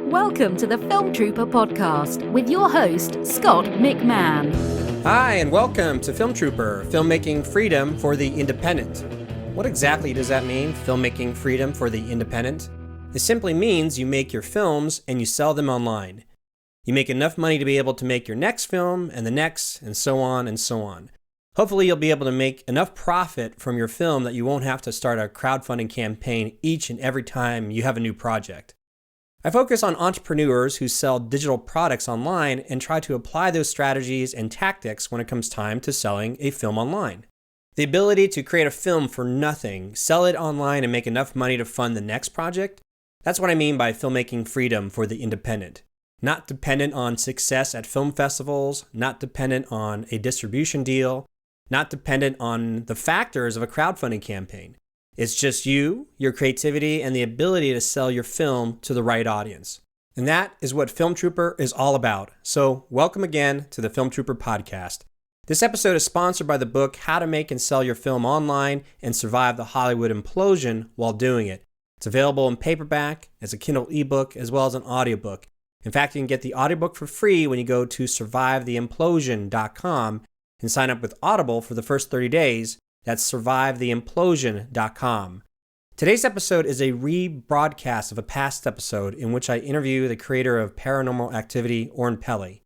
Welcome to the Film Trooper podcast with your host, Scott McMahon. Hi, and welcome to Film Trooper, filmmaking freedom for the independent. What exactly does that mean, filmmaking freedom for the independent? It simply means you make your films and you sell them online. You make enough money to be able to make your next film and the next, and so on and so on. Hopefully you'll be able to make enough profit from your film that you won't have to start a crowdfunding campaign each and every time you have a new project. I focus on entrepreneurs who sell digital products online and try to apply those strategies and tactics when it comes time to selling a film online. The ability to create a film for nothing, sell it online, and make enough money to fund the next project, that's what I mean by filmmaking freedom for the independent. Not dependent on success at film festivals, not dependent on a distribution deal, not dependent on the factors of a crowdfunding campaign. It's just you, your creativity, and the ability to sell your film to the right audience. And that is what Film Trooper is all about. So welcome again to the Film Trooper podcast. This episode is sponsored by the book How to Make and Sell Your Film Online and Survive the Hollywood Implosion While Doing It. It's available in paperback, as a Kindle ebook, as well as an audiobook. In fact, you can get the audiobook for free when you go to survivetheimplosion.com and sign up with Audible for the first 30 days. That's survivetheimplosion.com. Today's episode is a rebroadcast of a past episode in which I interview the creator of Paranormal Activity, Oren Peli.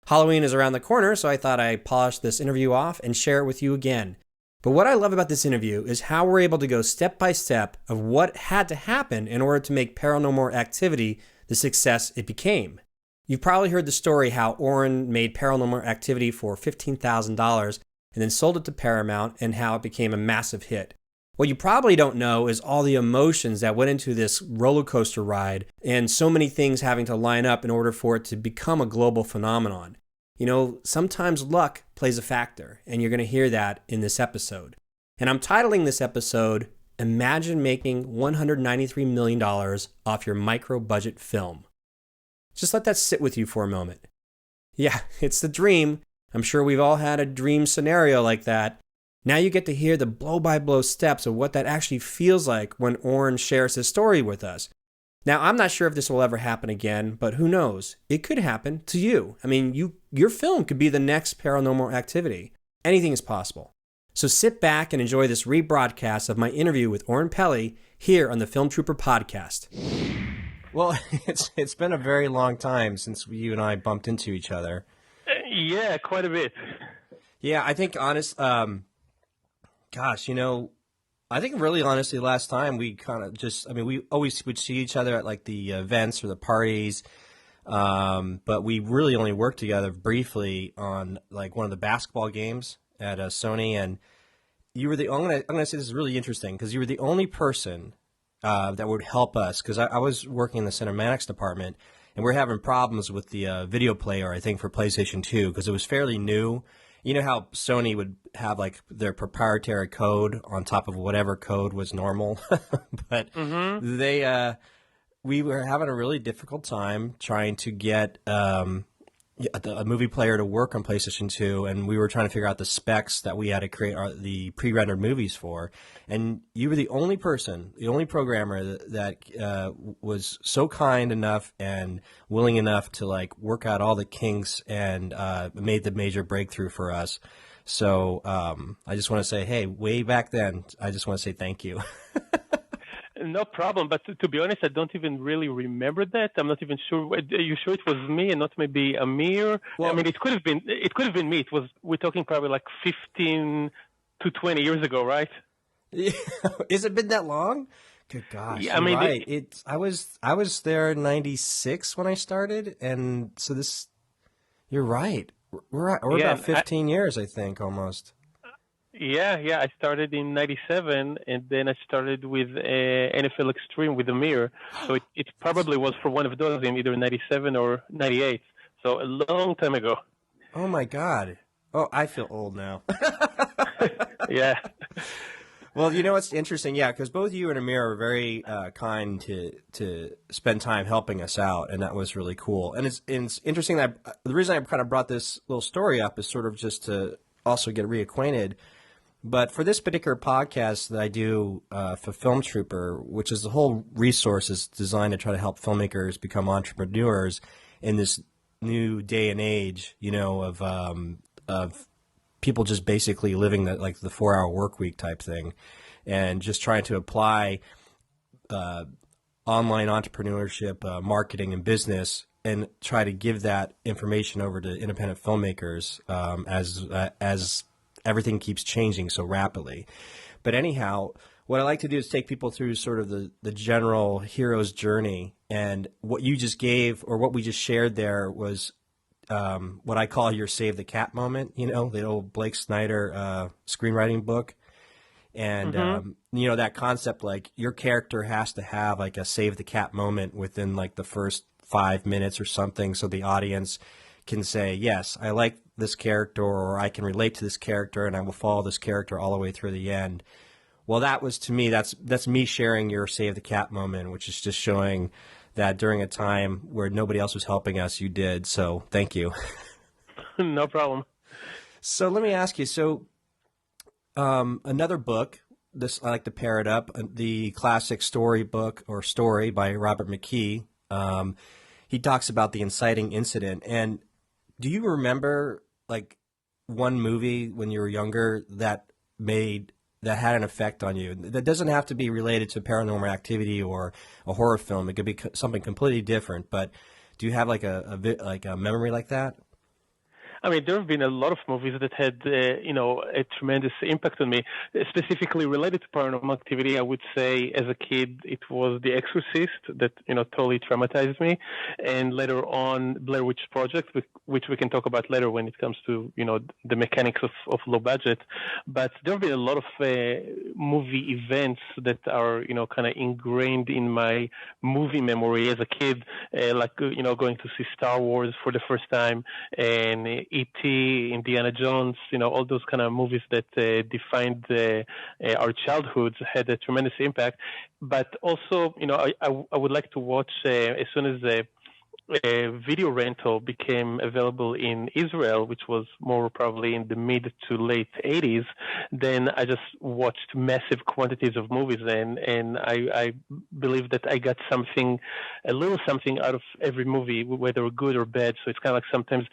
Halloween is around the corner, so I thought I'd polish this interview off and share it with you again. But what I love about this interview is how we're able to go step by step of what had to happen in order to make Paranormal Activity the success it became. You've probably heard the story how Oren made Paranormal Activity for $15,000 and then sold it to Paramount and how it became a massive hit. What you probably don't know is all the emotions that went into this roller coaster ride and so many things having to line up in order for it to become a global phenomenon. You know, sometimes luck plays a factor, and you're going to hear that in this episode. And I'm titling this episode, Imagine Making $193 million Off Your Micro-Budget Film. Just let that sit with you for a moment. Yeah, it's the dream. I'm sure we've all had a dream scenario like that. Now you get to hear the blow-by-blow steps of what that actually feels like when Oren shares his story with us. Now, I'm not sure if this will ever happen again, but who knows? It could happen to you. I mean, your film could be the next Paranormal Activity. Anything is possible. So sit back and enjoy this rebroadcast of my interview with Oren Peli here on the Film Trooper podcast. Well, it's been a very long time since you and I bumped into each other. Yeah, quite a bit. Yeah, I think I think really honestly last time we kind of we always would see each other at like the events or the parties, but we really only worked together briefly on like one of the basketball games at Sony, and you were I'm gonna say this is really interesting because you were the only person that would help us, because I was working in the cinematics department, and we're having problems with the video player, I think, for PlayStation 2, because it was fairly new. You know how Sony would have like their proprietary code on top of whatever code was normal, but we were having a really difficult time trying to get a movie player to work on PlayStation 2, and we were trying to figure out the specs that we had to create the pre-rendered movies for. And you were the only person, the only programmer that was so kind enough and willing enough to like work out all the kinks and made the major breakthrough for us. So I just want to say, hey, way back then, I just want to say thank you. No problem, but to be honest, I don't even really remember that. I'm not even sure. Are you sure it was me and not maybe Amir? Well, I mean, it could have been me. We're talking probably like 15 to 20 years ago, right? Yeah. Has it been that long? Good gosh. Yeah, I mean, right. I was there in 96 when I started, and so you're right. We're about 15 years, I think, almost. Yeah. I started in 97, and then I started with NFL Extreme with Amir. So it probably was for one of those in either 97 or 98. So a long time ago. Oh, my God. Oh, I feel old now. Yeah. Well, you know what's interesting? Yeah, because both you and Amir are very kind to spend time helping us out, and that was really cool. And it's interesting that the reason I kind of brought this little story up is sort of just to also get reacquainted. But for this particular podcast that I do for Film Trooper, which is the whole resource is designed to try to help filmmakers become entrepreneurs in this new day and age, of people just basically living the 4-hour work week type thing, and just trying to apply online entrepreneurship, marketing, and business, and try to give that information over to independent filmmakers as everything keeps changing so rapidly. But anyhow, what I like to do is take people through sort of the general hero's journey. And what you just gave, or what we just shared there, was what I call your Save the Cat moment, the old Blake Snyder screenwriting book. And, that concept, like your character has to have like a Save the Cat moment within like the first 5 minutes or something, so the audience can say, yes, I like this character, or I can relate to this character, and I will follow this character all the way through the end. Well, that was, to me, that's me sharing your Save the Cat moment, which is just showing that during a time where nobody else was helping us, you did. So thank you. No problem. So let me ask you, another book, this I like to pair it up, the classic story book or story by Robert McKee. He talks about the inciting incident. And do you remember like one movie when you were younger that had an effect on you? That doesn't have to be related to Paranormal Activity or a horror film. It could be something completely different. But do you have like a memory like that? I mean, there have been a lot of movies that had, a tremendous impact on me. Specifically related to Paranormal Activity, I would say as a kid, it was The Exorcist that, totally traumatized me. And later on, Blair Witch Project, which we can talk about later when it comes to, the mechanics of low budget. But there have been a lot of movie events that are, kind of ingrained in my movie memory as a kid, going to see Star Wars for the first time, and E.T., Indiana Jones, all those kind of movies that defined our childhoods had a tremendous impact. But also, I would like to watch as soon as video rental became available in Israel, which was more probably in the mid to late 80s, then I just watched massive quantities of movies, and I believe that I got a little something out of every movie, whether good or bad. So it's kind of like sometimes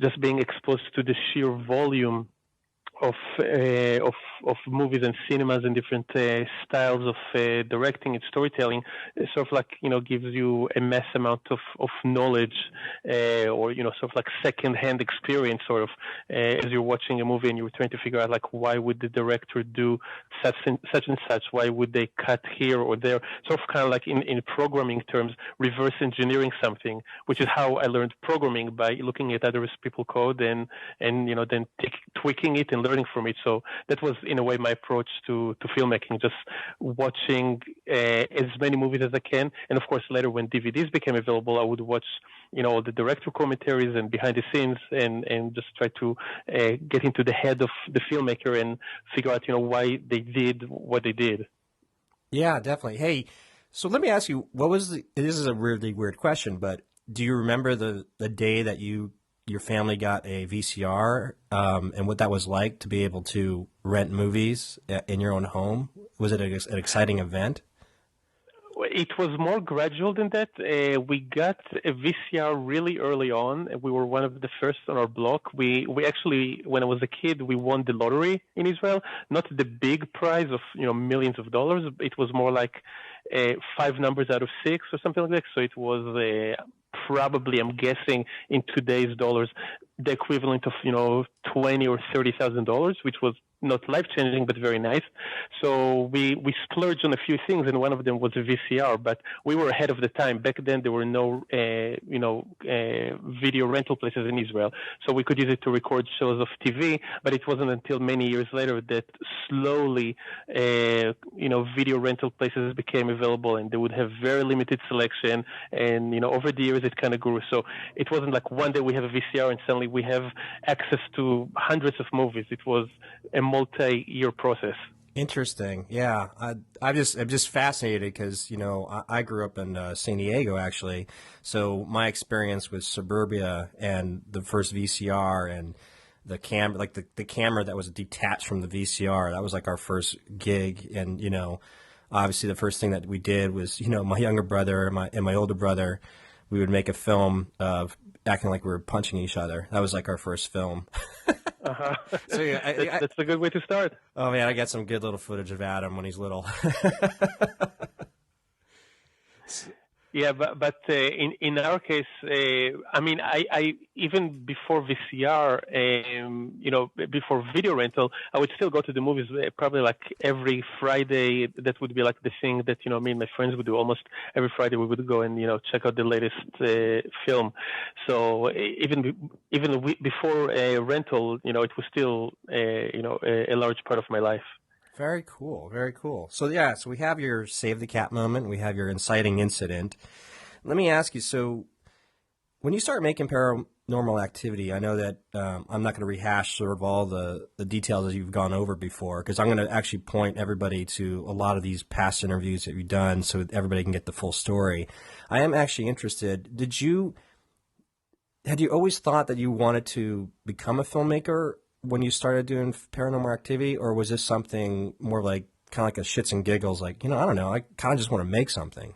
just being exposed to the sheer volume of movies and cinemas and different styles of directing and storytelling, sort of like gives you a mass amount of knowledge, or sort of like second-hand experience, sort of as you're watching a movie and you're trying to figure out like why would the director do such and such, why would they cut here or there, sort of kind of like in programming terms, reverse engineering something, which is how I learned programming, by looking at other people code and then tweaking it and learning from it. So that was in a way my approach to filmmaking, just watching as many movies as I can. And of course later when DVDs became available, I would watch all the director commentaries and behind the scenes, and just try to get into the head of the filmmaker and figure out why they did what they did. Yeah, definitely. Hey, so let me ask you, this is a really weird question, but do you remember the day that your family got a VCR, and what that was like to be able to rent movies in your own home? Was it an exciting event? It was more gradual than that. We got a VCR really early on. We were one of the first on our block. We actually, when I was a kid, we won the lottery in Israel. Not the big prize of millions of dollars. It was more like 5 numbers out of 6 or something like that. So it was probably, I'm guessing, in today's dollars, the equivalent of $20,000 or $30,000, which was not life-changing, but very nice. So we splurged on a few things, and one of them was a VCR, but we were ahead of the time. Back then, there were no, video rental places in Israel. So we could use it to record shows of TV, but it wasn't until many years later that slowly, video rental places became available, and they would have very limited selection. And, over the years, it kind of grew. So it wasn't like one day we have a VCR and suddenly we have access to hundreds of movies. It was a multi-year process. Interesting. Yeah. I'm just fascinated because, I grew up in San Diego, actually. So my experience with suburbia and the first VCR and the camera, like the camera that was detached from the VCR. That was like our first gig, and obviously the first thing that we did was my younger brother and my older brother, we would make a film of acting like we were punching each other. That was like our first film. Uh-huh. So yeah, That's a good way to start. Oh man, I got some good little footage of Adam when he's little. Yeah, but in our case, I mean, I even before VCR, before video rental, I would still go to the movies probably like every Friday. That would be like the thing that me and my friends would do. Almost every Friday we would go and check out the latest film. So even before rental, it was still a large part of my life. Very cool, very cool. So so we have your save the cat moment, we have your inciting incident. Let me ask you, so when you start making Paranormal Activity, I know that I'm not going to rehash sort of all the details that you've gone over before, because I'm going to actually point everybody to a lot of these past interviews that you've done so that everybody can get the full story. I am actually interested, had you always thought that you wanted to become a filmmaker when you started doing Paranormal Activity, or was this something more like kind of like a shits and giggles, like, I don't know, I kind of just want to make something?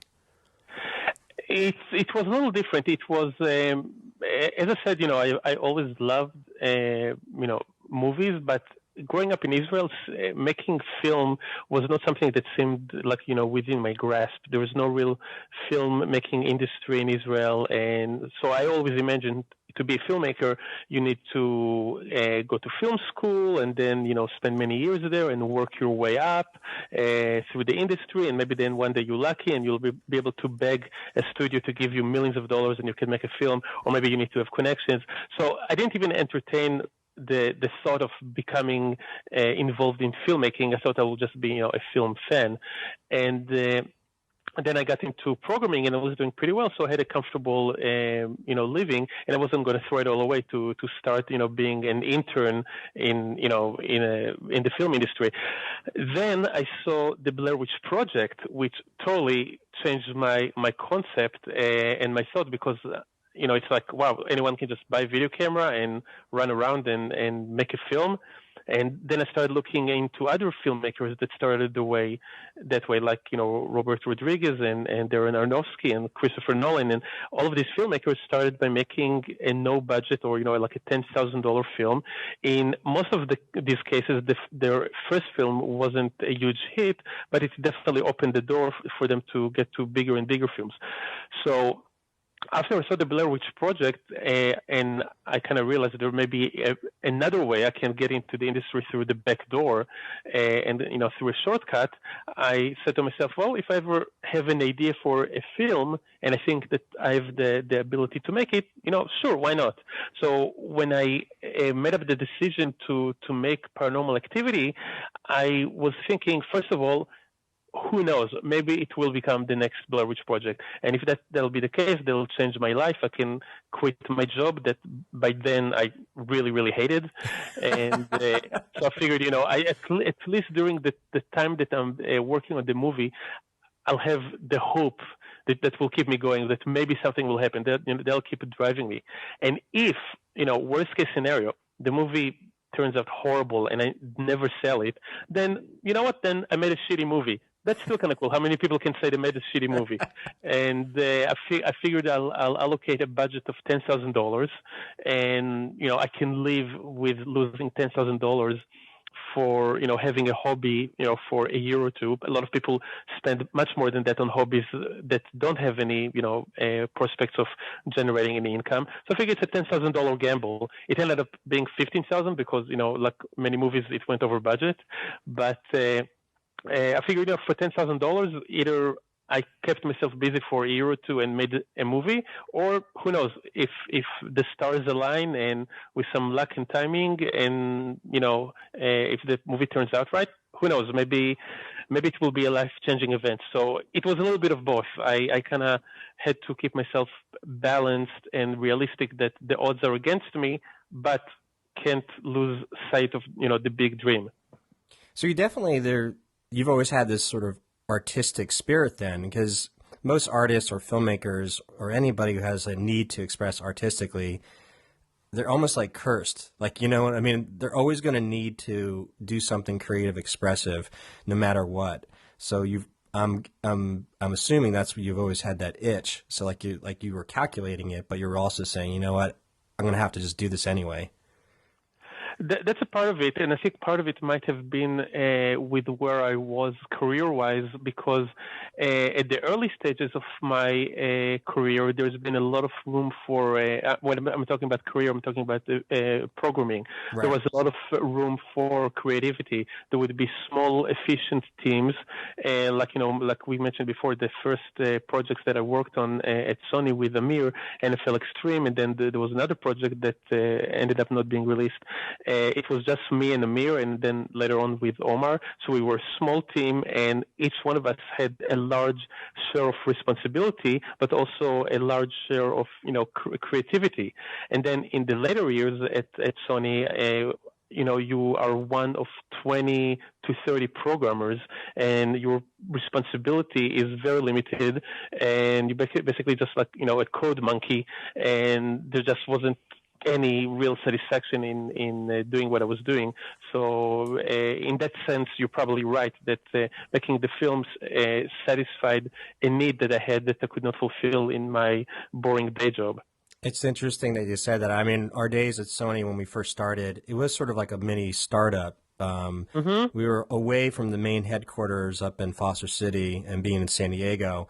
It was a little different. It was, as I said, I always loved, movies, but growing up in Israel, making film was not something that seemed like, within my grasp. There was no real film-making industry in Israel, and so I always imagined to be a filmmaker, you need to go to film school and then, spend many years there and work your way up through the industry. And maybe then one day you're lucky and you'll be able to beg a studio to give you millions of dollars and you can make a film, or maybe you need to have connections. So I didn't even entertain the thought of becoming involved in filmmaking. I thought I would just be, a film fan. And then I got into programming, and I was doing pretty well, so I had a comfortable, living, and I wasn't going to throw it all away to start, being an intern in the film industry. Then I saw the Blair Witch Project, which totally changed my concept and my thought, because it's like, wow, anyone can just buy a video camera and run around and make a film. And then I started looking into other filmmakers that started that way, like, Robert Rodriguez and Darren Aronofsky and Christopher Nolan. And all of these filmmakers started by making a no budget or, like a $10,000 film. In most of these cases, their first film wasn't a huge hit, but it definitely opened the door for them to get to bigger and bigger films. So after I saw the Blair Witch Project, and I kind of realized there may be another way I can get into the industry through the back door, and through a shortcut, I said to myself, well, if I ever have an idea for a film, and I think that I have the ability to make it, sure, why not? So when I made up the decision to make Paranormal Activity, I was thinking, first of all, who knows? Maybe it will become the next Blair Witch Project. And if that'll be the case, that'll change my life. I can quit my job that by then I really, really hated. And so I figured, at least during the time that I'm working on the movie, I'll have the hope that will keep me going, that maybe something will happen. They'll keep driving me. And if, worst case scenario, the movie turns out horrible and I never sell it, then you know what? Then I made a shitty movie. That's still kind of cool. How many people can say they made a shitty movie? And I figured I'll allocate a budget of $10,000, and I can live with losing $10,000 for having a hobby for a year or two. A lot of people spend much more than that on hobbies that don't have any prospects of generating any income. So I figured it's a $10,000 gamble. It ended up being $15,000 because like many movies, it went over budget. But I figured for $10,000, either I kept myself busy for a year or two and made a movie, or who knows, if the stars align and with some luck and timing, and if the movie turns out right, who knows, maybe it will be a life-changing event. So it was a little bit of both. I kind of had to keep myself balanced and realistic that the odds are against me, but can't lose sight of the big dream. So you've always had this sort of artistic spirit then, because most artists or filmmakers or anybody who has a need to express artistically, they're almost like cursed. Like, you know what I mean? They're always going to need to do something creative, expressive, no matter what. So I'm assuming that's what you've always had, that itch. So like you were calculating it, but you were also saying, you know what, I'm going to have to just do this anyway. That's a part of it, and I think part of it might have been with where I was career-wise, because at the early stages of my career, there's been a lot of room for, when I'm talking about career, I'm talking about programming. Right. There was a lot of room for creativity. There would be small, efficient teams, like we mentioned before, the first projects that I worked on at Sony with Amir, NFL Extreme, and then there was another project that ended up not being released. It was just me and Amir, and then later on with Omar. So we were a small team, and each one of us had a large share of responsibility, but also a large share of creativity. And then in the later years at Sony, you are one of 20 to 30 programmers, and your responsibility is very limited, and you basically just like a code monkey, and there just wasn't any real satisfaction in doing what I was doing. So in that sense, you're probably right that making the films satisfied a need that I had that I could not fulfill in my boring day job. It's interesting that you said that. I mean, our days at Sony when we first started, it was sort of like a mini startup. We were away from the main headquarters up in Foster City and being in San Diego.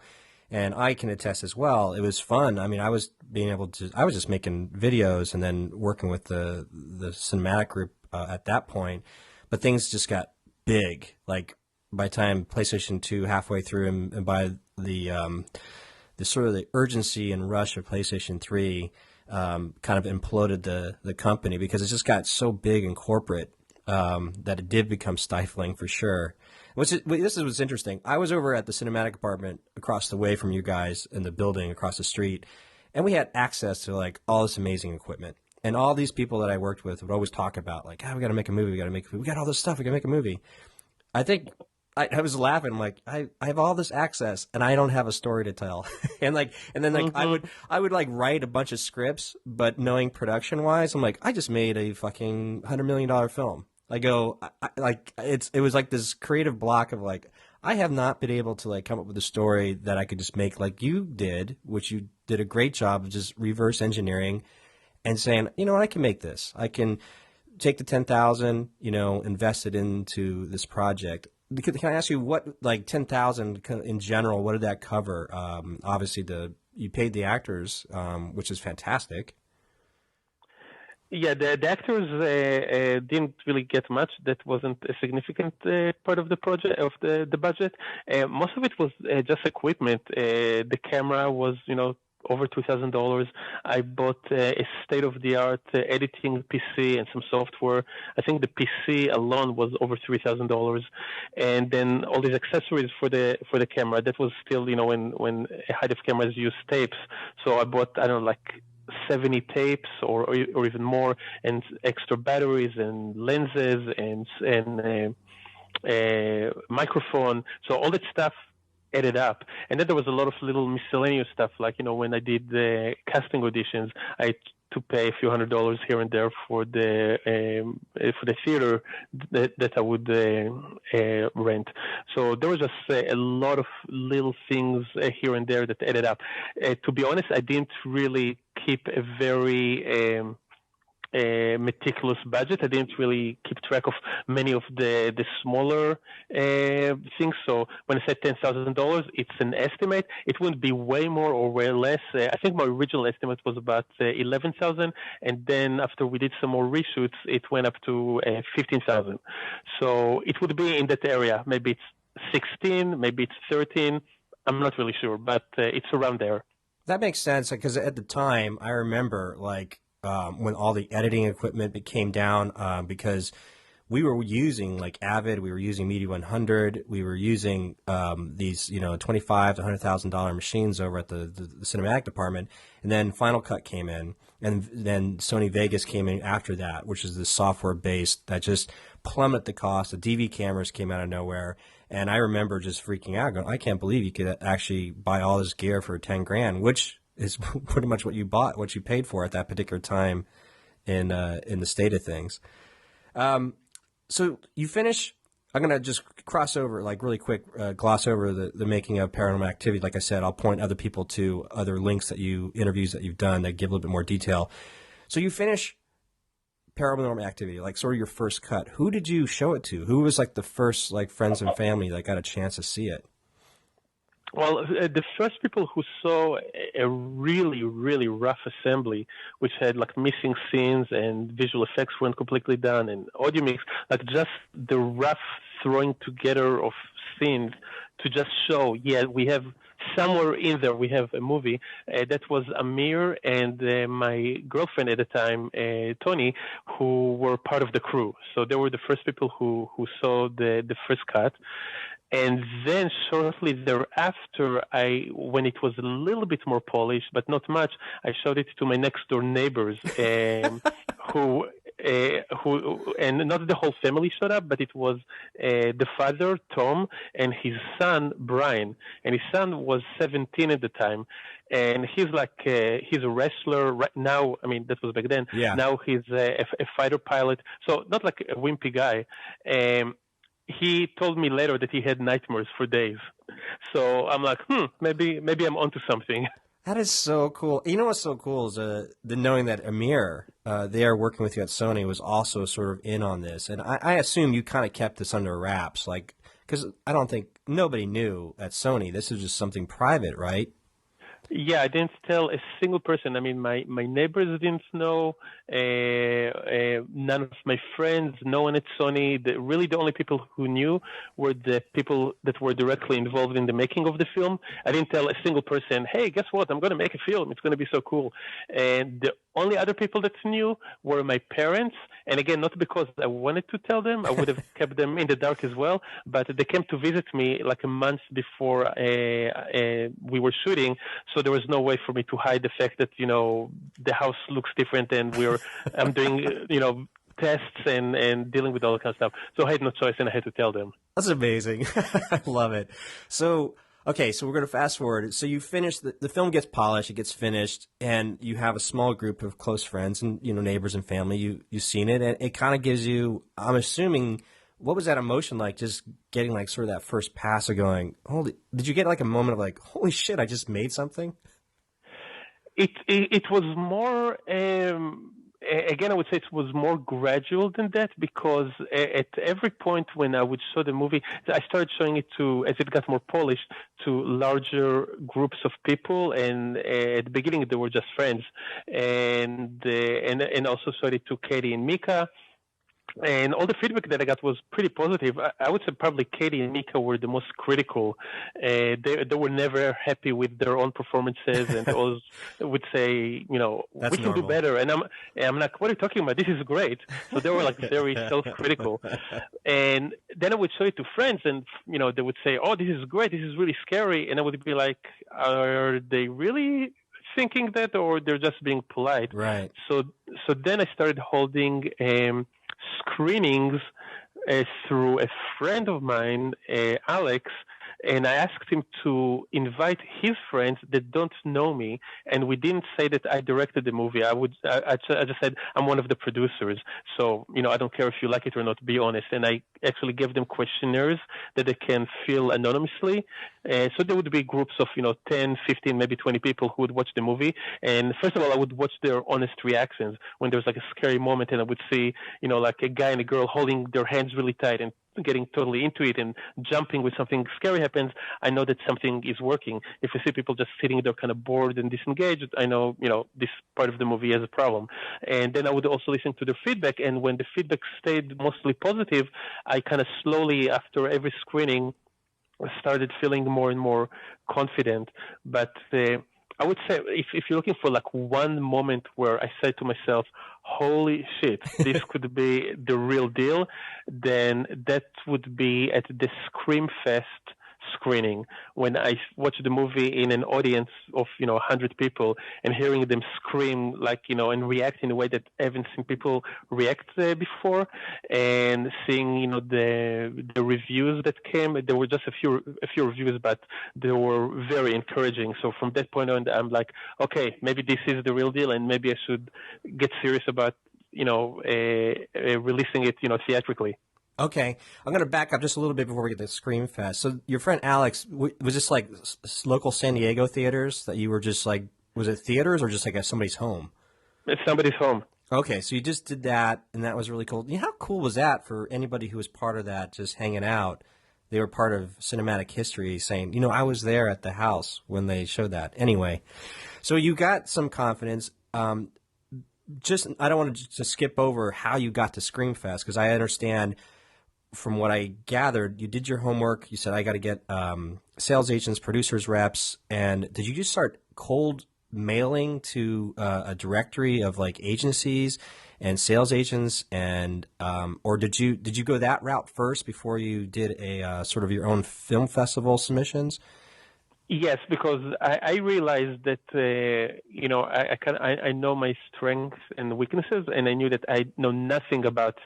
And I can attest as well. It was fun. I mean, I was just making videos and then working with the cinematic group at that point. But things just got big. Like by the time PlayStation 2 halfway through, and by the sort of the urgency and rush of PlayStation 3, kind of imploded the company, because it just got so big and corporate that it did become stifling for sure. This is what's interesting. I was over at the cinematic department across the way from you guys in the building across the street, and we had access to like all this amazing equipment. And all these people that I worked with would always talk about like, we got to make a movie, we got all this stuff, we got to make a movie. I think I was laughing, like I have all this access and I don't have a story to tell. and then I would like write a bunch of scripts, but knowing production wise, I'm like, I just made a fucking $100 million film. It was like this creative block of like, I have not been able to like come up with a story that I could just make like you did, which you did a great job of just reverse engineering and saying, you know what, I can make this. I can take the 10,000, invest it into this project. Can I ask you what, like 10,000 in general, what did that cover? Obviously you paid the actors, which is fantastic. Yeah, the actors didn't really get much. That wasn't a significant part of the project, of the budget. Most of it was just equipment. The camera was, over $2,000. I bought a state-of-the-art editing PC and some software. I think the PC alone was over $3,000, and then all these accessories for the camera. That was still, when high-def cameras use tapes. So I bought, 70 tapes or even more, and extra batteries and lenses and microphone. So all that stuff added up. And then there was a lot of little miscellaneous stuff, like, when I did the casting auditions, I had to pay a few $100s here and there for the theater that I would rent. So there was just a lot of little things here and there that added up. To be honest, I didn't really keep a very meticulous budget. I didn't really keep track of many of the smaller things. So when I said $10,000, it's an estimate. It wouldn't be way more or way less. I think my original estimate was about $11,000, and then after we did some more reshoots, it went up to $15,000. So it would be in that area. Maybe it's 16, maybe it's 13. I'm not really sure, but it's around there. That makes sense, because at the time, I remember when all the editing equipment came down, because we were using like Avid, we were using Media 100, we were using these $25,000 to $100,000 machines over at the cinematic department, and then Final Cut came in, and then Sony Vegas came in after that, which is the software based that just plummeted the cost. The DV cameras came out of nowhere, and I remember just freaking out, going, I can't believe you could actually buy all this gear for $10,000, which is pretty much what you bought, what you paid for at that particular time in the state of things. So you finish. I'm going to just cross over, like really quick, gloss over the making of Paranormal Activity. Like I said, I'll point other people to other links interviews that you've done that give a little bit more detail. So you finish Paranormal Activity, like sort of your first cut. Who did you show it to? Who was like the first like friends and family that got a chance to see it? Well, the first people who saw a really, really rough assembly, which had like missing scenes and visual effects weren't completely done and audio mix, like just the rough throwing together of scenes to just show, yeah, we have somewhere in there, we have a movie. That was Amir and my girlfriend at the time, Tony, who were part of the crew. So they were the first people who saw the first cut. And then shortly thereafter, when it was a little bit more polished, but not much, I showed it to my next door neighbors, who and not the whole family showed up, but it was the father, Tom, and his son, Brian. And his son was 17 at the time. And he's a wrestler right now. I mean, that was back then. Yeah. Now he's a fighter pilot. So not like a wimpy guy. He told me later that he had nightmares for days. So I'm like, maybe I'm onto something. That is so cool. You know what's so cool is the knowing that Amir, there working with you at Sony, was also sort of in on this. And I assume you kind of kept this under wraps, like, because I don't think nobody knew at Sony. This is just something private, right? Yeah, I didn't tell a single person. I mean, my neighbors didn't know, none of my friends, no one at Sony. Really the only people who knew were the people that were directly involved in the making of the film. I didn't tell a single person, hey, guess what? I'm going to make a film. It's going to be so cool. And the only other people that knew were my parents. And again, not because I wanted to tell them. I would have kept them in the dark as well. But they came to visit me like a month before we were shooting. So there was no way for me to hide the fact that, the house looks different and I'm doing, tests and dealing with all that kind of stuff. So I had no choice and I had to tell them. That's amazing. I love it. So, okay, so we're going to fast forward. So you finish, the film gets polished, it gets finished, and you have a small group of close friends and, neighbors and family. You've seen it, and it kind of gives you, I'm assuming, what was that emotion like, just getting like sort of that first pass of going, did you get like a moment of like, holy shit, I just made something? It was more, again, I would say it was more gradual than that, because at every point when I would show the movie, I started showing it as it got more polished, to larger groups of people. And at the beginning, they were just friends. And also showed it to Katie and Mika. And all the feedback that I got was pretty positive. I would say probably Katie and Mika were the most critical. They were never happy with their own performances, and they always would say, we can do better. And I'm like, what are you talking about? This is great. So they were like very self-critical. And then I would show it to friends, and they would say, oh, this is great. This is really scary. And I would be like, are they really thinking that, or they're just being polite? Right. So then I started holding screenings through a friend of mine, Alex, and I asked him to invite his friends that don't know me, and we didn't say that I directed the movie. I just said I'm one of the producers, so I don't care if you like it or not. Be honest. And I actually gave them questionnaires that they can fill anonymously. So there would be groups of 10, 15, maybe 20 people who would watch the movie. And first of all, I would watch their honest reactions when there's like a scary moment, and I would see like a guy and a girl holding their hands really tight and getting totally into it and jumping when something scary happens. I know that something is working. If I see people just sitting there kind of bored and disengaged, I know, this part of the movie has a problem. And then I would also listen to their feedback. And when the feedback stayed mostly positive, I kind of slowly, after every screening, started feeling more and more confident. But I would say if you're looking for like one moment where I said to myself, holy shit, this could be the real deal, then that would be at the Scream Fest screening, when I watched the movie in an audience of 100 people, and hearing them scream and react in a way that I haven't seen people react before, and seeing the reviews that came. There were just a few reviews, but they were very encouraging. So from that point on, I'm like, okay, maybe this is the real deal, and maybe I should get serious about releasing it, theatrically. Okay, I'm going to back up just a little bit before we get to Scream Fest. So your friend Alex, was this like local San Diego theaters that you were just like, was it theaters or just like at somebody's home? It's somebody's home. Okay, so you just did that, and that was really cool. How cool was that for anybody who was part of that, just hanging out? They were part of cinematic history, saying, I was there at the house when they showed that. Anyway, so you got some confidence. I don't want to skip over how you got to Scream Fest, because I understand from what I gathered, you did your homework. You said, I got to get sales agents, producers, reps. And did you just start cold mailing to a directory of like agencies and sales agents, and or did you go that route first before you did a sort of your own film festival submissions? Yes, because I realized that I know my strengths and weaknesses, and I knew that I know nothing about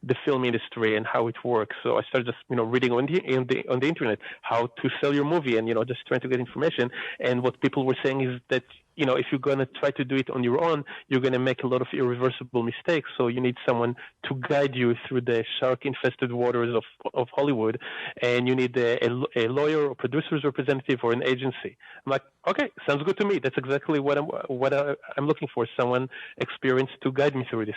the film industry and how it works. So I started just reading on the internet how to sell your movie, and just trying to get information. And what people were saying is that if you're going to try to do it on your own, you're going to make a lot of irreversible mistakes. So you need someone to guide you through the shark-infested waters of Hollywood, and you need a lawyer or producer's representative or an agency. I'm like, okay, sounds good to me. That's exactly what I'm looking for, someone experienced to guide me through this.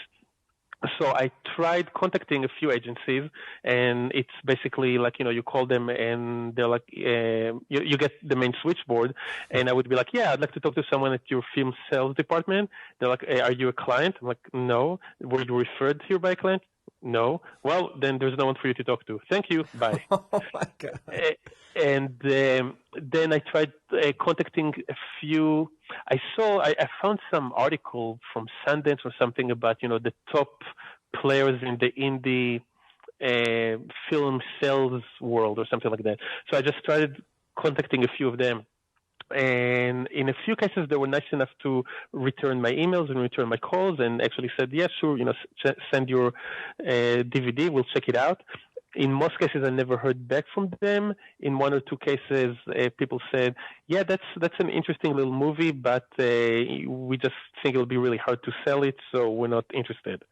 So I tried contacting a few agencies, and it's basically like, you call them and they're like, you get the main switchboard, and I would be like, yeah, I'd like to talk to someone at your film sales department. They're like, hey, are you a client? I'm like, no. Were you referred here by a client? No. Well, then there's no one for you to talk to. Thank you. Bye. Oh, my God. And then I tried contacting a few. I found some article from Sundance or something about, the top players in the indie film sales world or something like that. So I just started contacting a few of them. And in a few cases, they were nice enough to return my emails and return my calls, and actually said, yeah, sure, send your DVD, we'll check it out. In most cases, I never heard back from them. In one or two cases, people said, yeah, that's an interesting little movie, but we just think it'll be really hard to sell it, so we're not interested.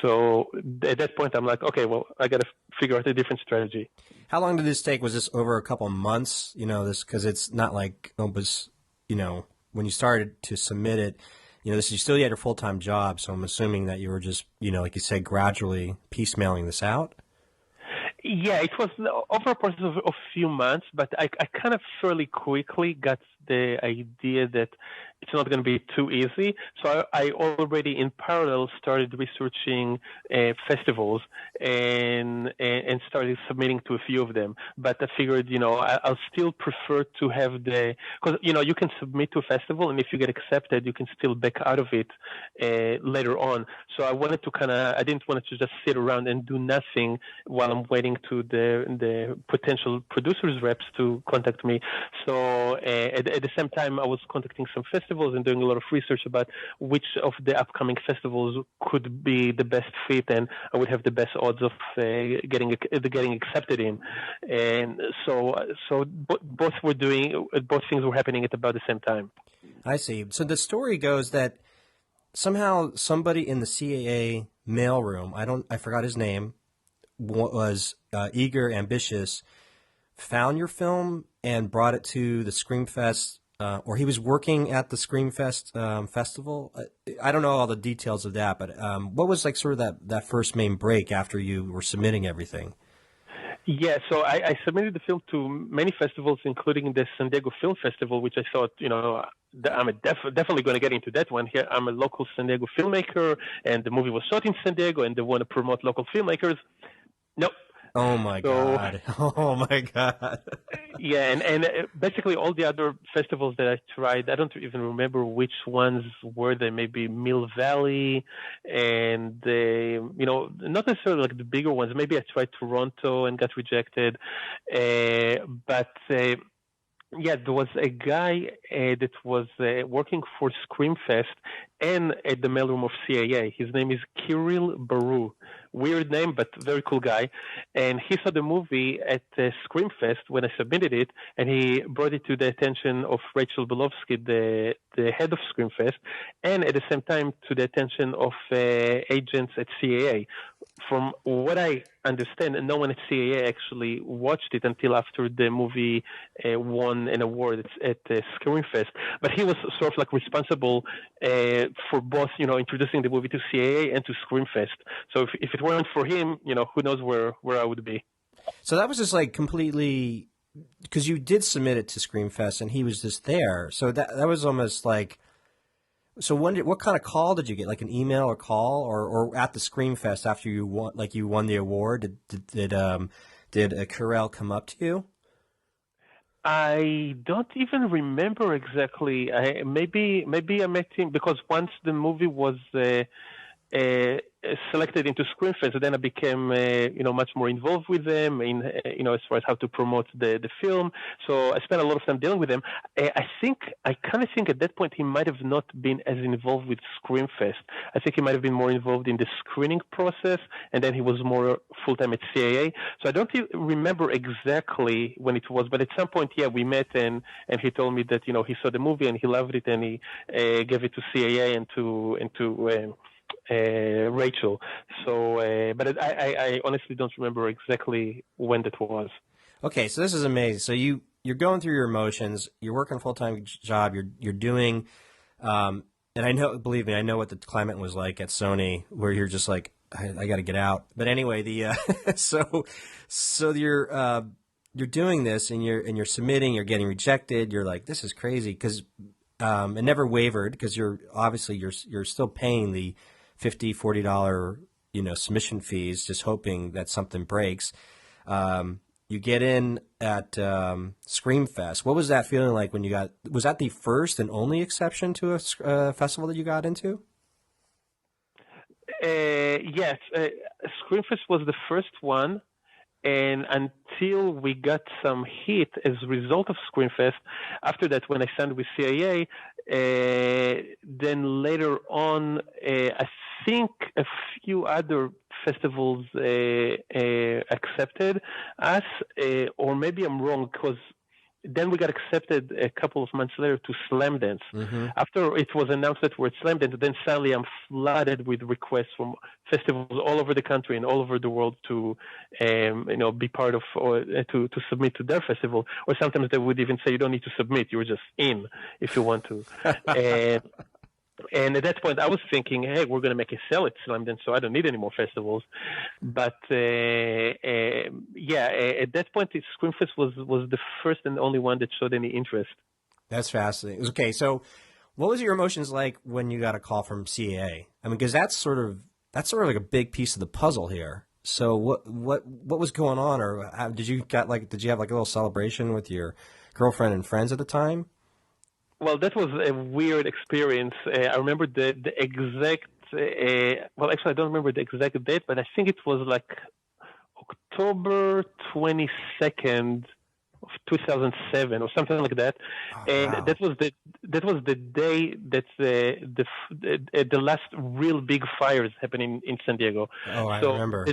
So at that point, I'm like, okay, well, I got to figure out a different strategy. How long did this take? Was this over a couple of months? This because it's not like it was, when you started to submit it, you still had your full-time job. So I'm assuming that you were just, like you said, gradually piecemealing this out. Yeah, it was over a process of a few months, but I kind of fairly quickly got the idea that it's not going to be too easy. So I already in parallel started researching festivals and started submitting to a few of them. But I figured, I'll still prefer to have because, you can submit to a festival, and if you get accepted, you can still back out of it later on. So I wanted to I didn't want to just sit around and do nothing while I'm waiting to the potential producers reps to contact me. So at the same time, I was contacting some festivals and doing a lot of research about which of the upcoming festivals could be the best fit, and I would have the best odds of getting accepted in. And so both things were happening at about the same time. I see. So the story goes that somehow somebody in the CAA mailroom, I forgot his name, was eager, ambitious, found your film and brought it to the Screamfest, or he was working at the Screamfest festival. I don't know all the details of that, but what was like sort of that first main break after you were submitting everything? Yeah, so I submitted the film to many festivals, including the San Diego Film Festival, which I thought, I'm definitely going to get into that one. Here, I'm a local San Diego filmmaker, and the movie was shot in San Diego, and they want to promote local filmmakers. Nope. Oh my God! Oh my God! Yeah, and basically all the other festivals that I tried, I don't even remember which ones were they. Maybe Mill Valley, and not necessarily like the bigger ones. Maybe I tried Toronto and got rejected, but Yeah, there was a guy that was working for Screamfest and at the mailroom of CAA. His name is Kirill Baru. Weird name, but very cool guy. And he saw the movie at Screamfest when I submitted it, and he brought it to the attention of Rachel Belovsky, the head of Screamfest, and at the same time to the attention of agents at CAA. From what I understand, no one at CAA actually watched it until after the movie won an award at Screamfest. But he was sort of like responsible for both, introducing the movie to CAA and to Screamfest. So if it weren't for him, who knows where I would be. So that was just like completely, because you did submit it to Screamfest and he was just there. So that was almost like, so what kind of call did you get? Like an email or call, or at the Screamfest after you won the award? Did Carell come up to you? I don't even remember exactly. Maybe I met him because once the movie was selected into Screenfest, then I became much more involved with them in as far as how to promote the film. So I spent a lot of time dealing with them. I kind of think at that point he might have not been as involved with Screenfest. I think he might have been more involved in the screening process, and then he was more full time at CAA. So I don't remember exactly when it was, but at some point, yeah, we met, and he told me that he saw the movie and he loved it, and he gave it to CAA and to Rachel. So, but I honestly don't remember exactly when that was. Okay, so this is amazing. So you're going through your emotions. You're working a full-time job. You're doing, and I know, believe me, I know what the climate was like at Sony, where you're just like, I got to get out. But anyway, so you're doing this, and you're submitting. You're getting rejected. You're like, this is crazy, because it never wavered, because you're still paying the $50, $40, submission fees, just hoping that something breaks. You get in at Screamfest. What was that feeling like when was that the first and only exception to a festival that you got into? Yes, Screamfest was the first one. And until we got some heat as a result of Screamfest, after that, when I signed with CAA, then later on, I think a few other festivals accepted us, or maybe I'm wrong, because then we got accepted a couple of months later to Slamdance. Mm-hmm. After it was announced that we're at Slamdance, then suddenly I'm flooded with requests from festivals all over the country and all over the world to, be part of or to submit to their festival. Or sometimes they would even say you don't need to submit; you're just in if you want to. And at that point, I was thinking, hey, we're going to make a sale at Slamdance, so I don't need any more festivals. But at that point, Screamfest was the first and only one that showed any interest. That's fascinating. Okay, so what was your emotions like when you got a call from CAA? I mean, because that's sort of like a big piece of the puzzle here. So what was going on, or did you have like a little celebration with your girlfriend and friends at the time? Well, that was a weird experience. I remember the exact, actually I don't remember the exact date, but I think it was like October 22nd of 2007 or something like that. Oh, and wow. that was the day that the last real big fires happened in San Diego. Oh, I remember.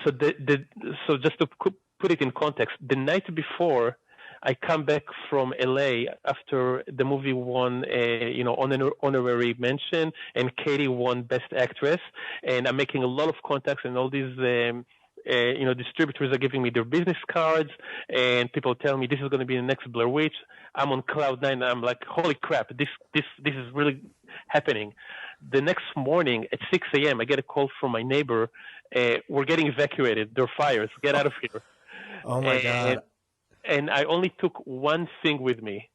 So just to put it in context, the night before, I come back from LA after the movie won, honorary mention, and Katie won Best Actress. And I'm making a lot of contacts, and all these, distributors are giving me their business cards, and people tell me this is going to be the next Blair Witch. I'm on cloud nine. I'm like, holy crap, this is really happening. The next morning at 6 a.m., I get a call from my neighbor. We're getting evacuated. There are fires. Get out of here. Oh my God. And I only took one thing with me.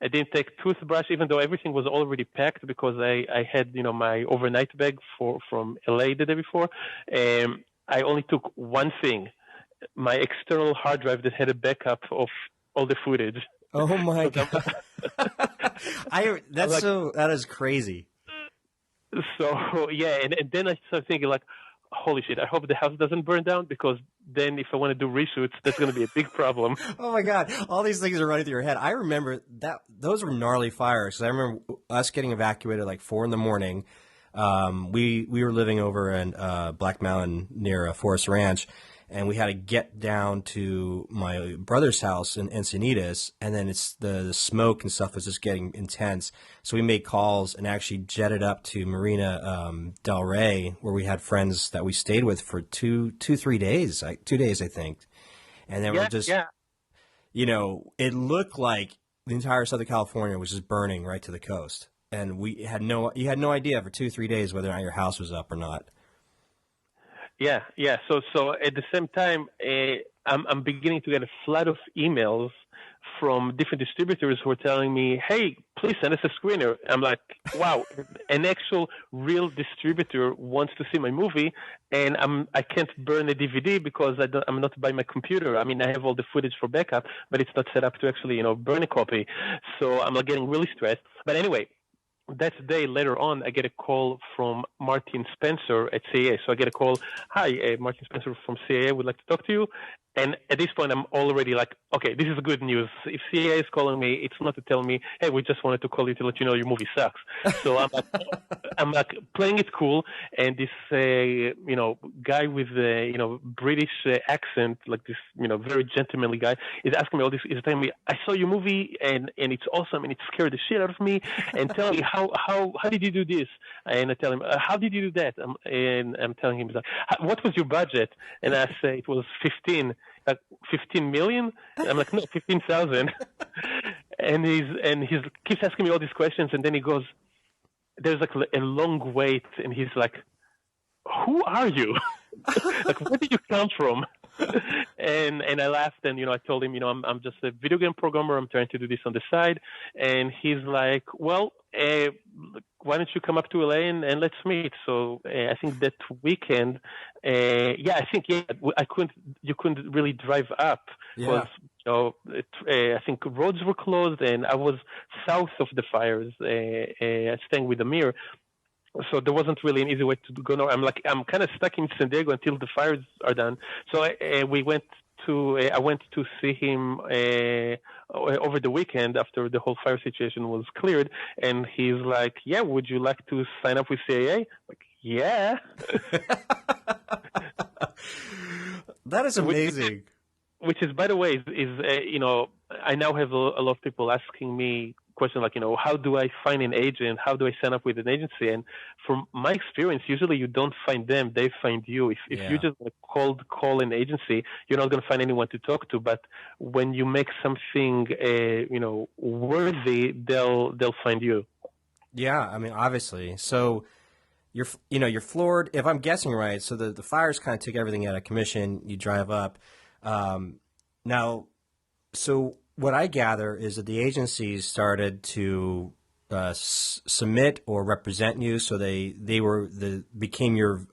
I didn't take toothbrush, even though everything was already packed because I had, my overnight bag from LA the day before. I only took one thing, my external hard drive that had a backup of all the footage. Oh my God. That is crazy. So, yeah. And then I started thinking like, holy shit, I hope the house doesn't burn down because then if I want to do reshoots, that's going to be a big problem. Oh my God. All these things are running through your head. I remember that those were gnarly fires. I remember us getting evacuated like 4 a.m. We were living over in Black Mountain near Forest Ranch, and we had to get down to my brother's house in Encinitas, and then the smoke and stuff was just getting intense. So we made calls and actually jetted up to Marina Del Rey, where we had friends that we stayed with for 3 days, 2 days, I think. And then we're just, it looked like the entire Southern California was just burning right to the coast. And you had no idea for 2-3 days whether or not your house was up or not. Yeah. So at the same time, I'm beginning to get a flood of emails from different distributors who are telling me, "Hey, please send us a screener." I'm like, "Wow, an actual real distributor wants to see my movie, and I can't burn a DVD because I'm not by my computer. I mean, I have all the footage for backup, but it's not set up to actually, burn a copy." So I'm like getting really stressed. But anyway, that day later on, I get a call from Martin Spencer at CAA. So I get a call, "Hi, Martin Spencer from CAA would like to talk to you." And at this point, I'm already like, okay, this is good news. If CAA is calling me, it's not to tell me, "Hey, we just wanted to call you to let you know your movie sucks." So I'm like playing it cool. And this, guy with British accent, like this, very gentlemanly guy, is asking me all this. He's telling me, "I saw your movie and it's awesome and it scared the shit out of me. And tell me how did you do this?" And I tell him, "How did you do that?" And I'm telling him, "What was your budget?" And I say it was 15 million. And I'm like, "No, 15,000." and he's keeps asking me all these questions, and then he goes, there's like a long wait, and he's like, "Who are you?" Like, where did you come from? And I laughed, and I told him, I'm just a video game programmer. I'm trying to do this on the side. And he's like, "Well, why don't you come up to LA and let's meet?" So I think that weekend, you couldn't really drive up because I think roads were closed, and I was south of the fires, staying with Amir. So there wasn't really an easy way to go. No, I'm kind of stuck in San Diego until the fires are done. So I went to see him over the weekend after the whole fire situation was cleared, and he's like, "Yeah, would you like to sign up with CAA?" Like, "Yeah." That is amazing. Which is, by the way, I now have a lot of people asking me questions like, how do I find an agent? How do I sign up with an agency? And from my experience, usually you don't find them, they find you. If you just cold call an agency, you're not going to find anyone to talk to. But when you make something, worthy, they'll find you. Yeah, I mean, obviously. So you're floored. If I'm guessing right, so the fires kind of took everything out of commission. You drive up. Now, so what I gather is that the agencies started to submit or represent you, so they became your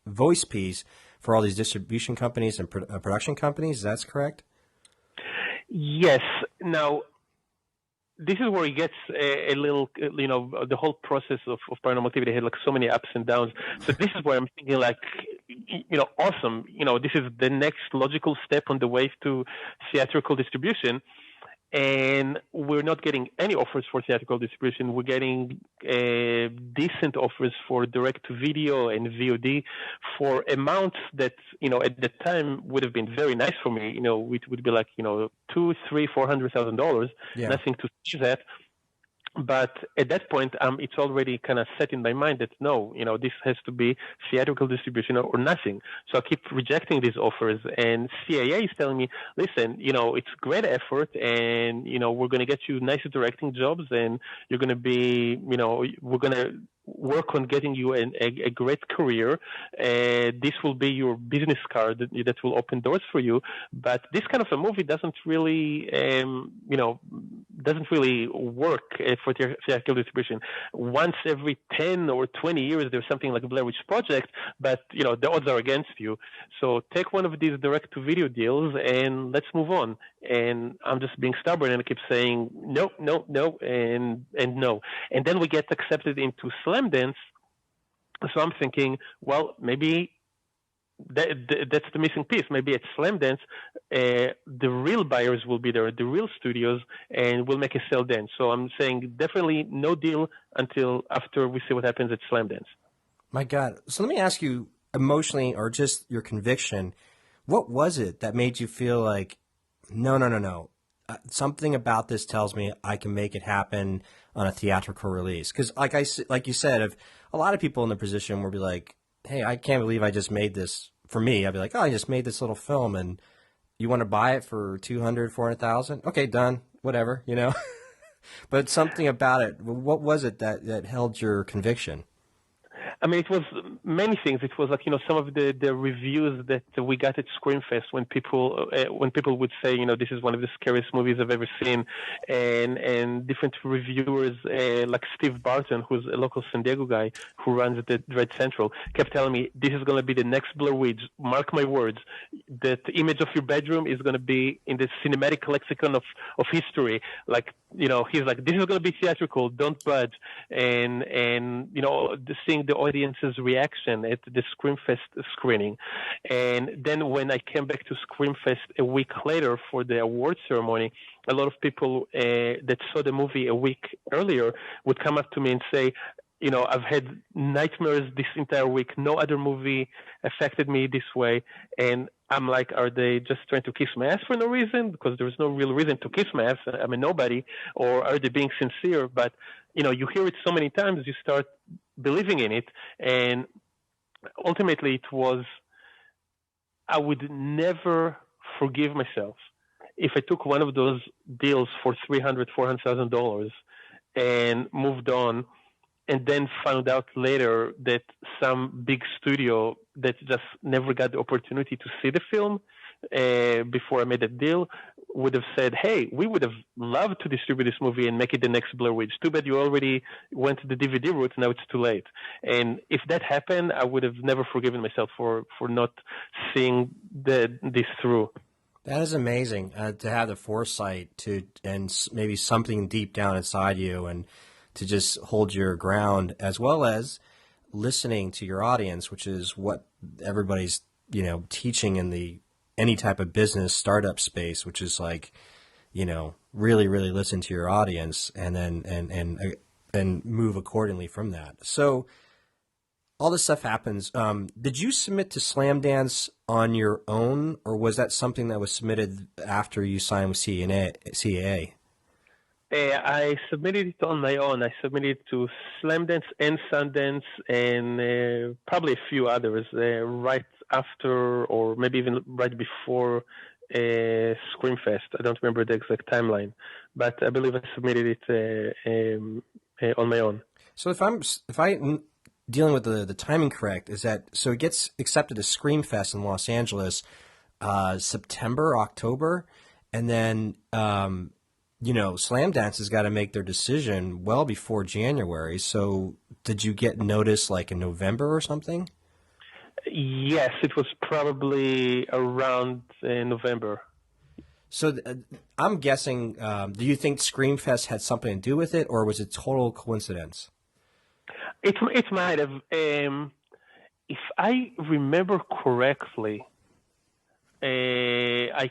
voice piece for all these distribution companies and production companies. That's correct? Yes. Now, this is where it gets a little, the whole process of Paranormal Activity had like so many ups and downs. So this is where I'm thinking like, awesome. This is the next logical step on the way to theatrical distribution. And we're not getting any offers for theatrical distribution. We're getting decent offers for direct-to-video and VOD for amounts that, at the time would have been very nice for me. It would be like, $200,000, $300,000, $400,000. Yeah. Nothing to see that. But at that point, it's already kind of set in my mind that no, this has to be theatrical distribution or nothing. So I keep rejecting these offers, and CAA is telling me, "Listen, it's great effort, and we're going to get you nice directing jobs, and you're going to be, we're going to work on getting you a great career. This will be your business card that will open doors for you. But this kind of a movie doesn't really, doesn't really work for theatrical distribution. Once every 10 or 20 years, there's something like a Blair Witch Project, but the odds are against you. So take one of these direct-to-video deals and let's move on." And I'm just being stubborn, and I keep saying no, and no. And then we get accepted into Slam Dance. So I'm thinking, well, maybe that's the missing piece. Maybe at Slamdance, the real buyers will be there, the real studios, and we'll make a sale then. So I'm saying definitely no deal until after we see what happens at Slamdance. My God. So let me ask you, emotionally, or just your conviction, what was it that made you feel like, no. Something about this tells me I can make it happen on a theatrical release. Because like you said, if a lot of people in the position will be like, hey, I can't believe I just made this. For me, I'd be like, oh, I just made this little film, and you want to buy it for $200,000, $400,000? Okay, done. Whatever, you know. But something about it. What was it that held your conviction? I mean, it was many things. It was like, some of the reviews that we got at Screamfest when people would say, this is one of the scariest movies I've ever seen, and different reviewers like Steve Barton, who's a local San Diego guy who runs the Dread Central, kept telling me, this is going to be the next Blair Witch. Mark my words. That image of your bedroom is going to be in the cinematic lexicon of history. Like, he's like, this is going to be theatrical. Don't budge. And seeing the audience's reaction at the Screamfest screening. And then when I came back to Screamfest a week later for the award ceremony, a lot of people that saw the movie a week earlier would come up to me and say, I've had nightmares this entire week. No other movie affected me this way. And I'm like, are they just trying to kiss my ass for no reason? Because there's no real reason to kiss my ass. I'm a nobody. Or are they being sincere? But, you hear it so many times, you start believing in it. And ultimately it was, I would never forgive myself if I took one of those deals for $300,000, $400,000 and moved on, and then found out later that some big studio that just never got the opportunity to see the film before I made that deal would have said, hey, we would have loved to distribute this movie and make it the next Blair Witch. Too bad you already went the DVD route, now it's too late. And if that happened, I would have never forgiven myself for not seeing this through. That is amazing, to have the foresight and maybe something deep down inside you, and to just hold your ground, as well as listening to your audience, which is what everybody's, teaching in any type of business startup space, which is like, really, really listen to your audience and then, and move accordingly from that. So all this stuff happens. Did you submit to Slamdance on your own, or was that something that was submitted after you signed with CAA? I submitted it on my own. I submitted it to Slamdance and Sundance and probably a few others right after, or maybe even right before Screamfest. I don't remember the exact timeline, but I believe I submitted it on my own. So if I'm dealing with the timing correct, is that so it gets accepted to Screamfest in Los Angeles September, October, and then Slamdance has got to make their decision well before January. So did you get notice like in November or something? Yes, it was probably around November. So I'm guessing, do you think Screamfest had something to do with it, or was it total coincidence? It might have. If I remember correctly, I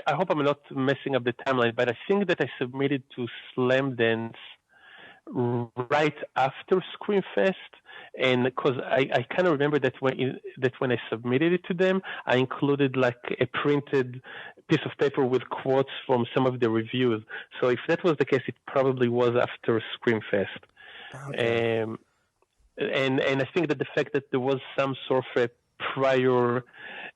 hope I'm not messing up the timeline, but I think that I submitted to Slamdance right after Screamfest, and because I kind of remember that when I submitted it to them, I included like a printed piece of paper with quotes from some of the reviews. So if that was the case, it probably was after Screamfest. Okay. And I think that the fact that there was some sort of a prior,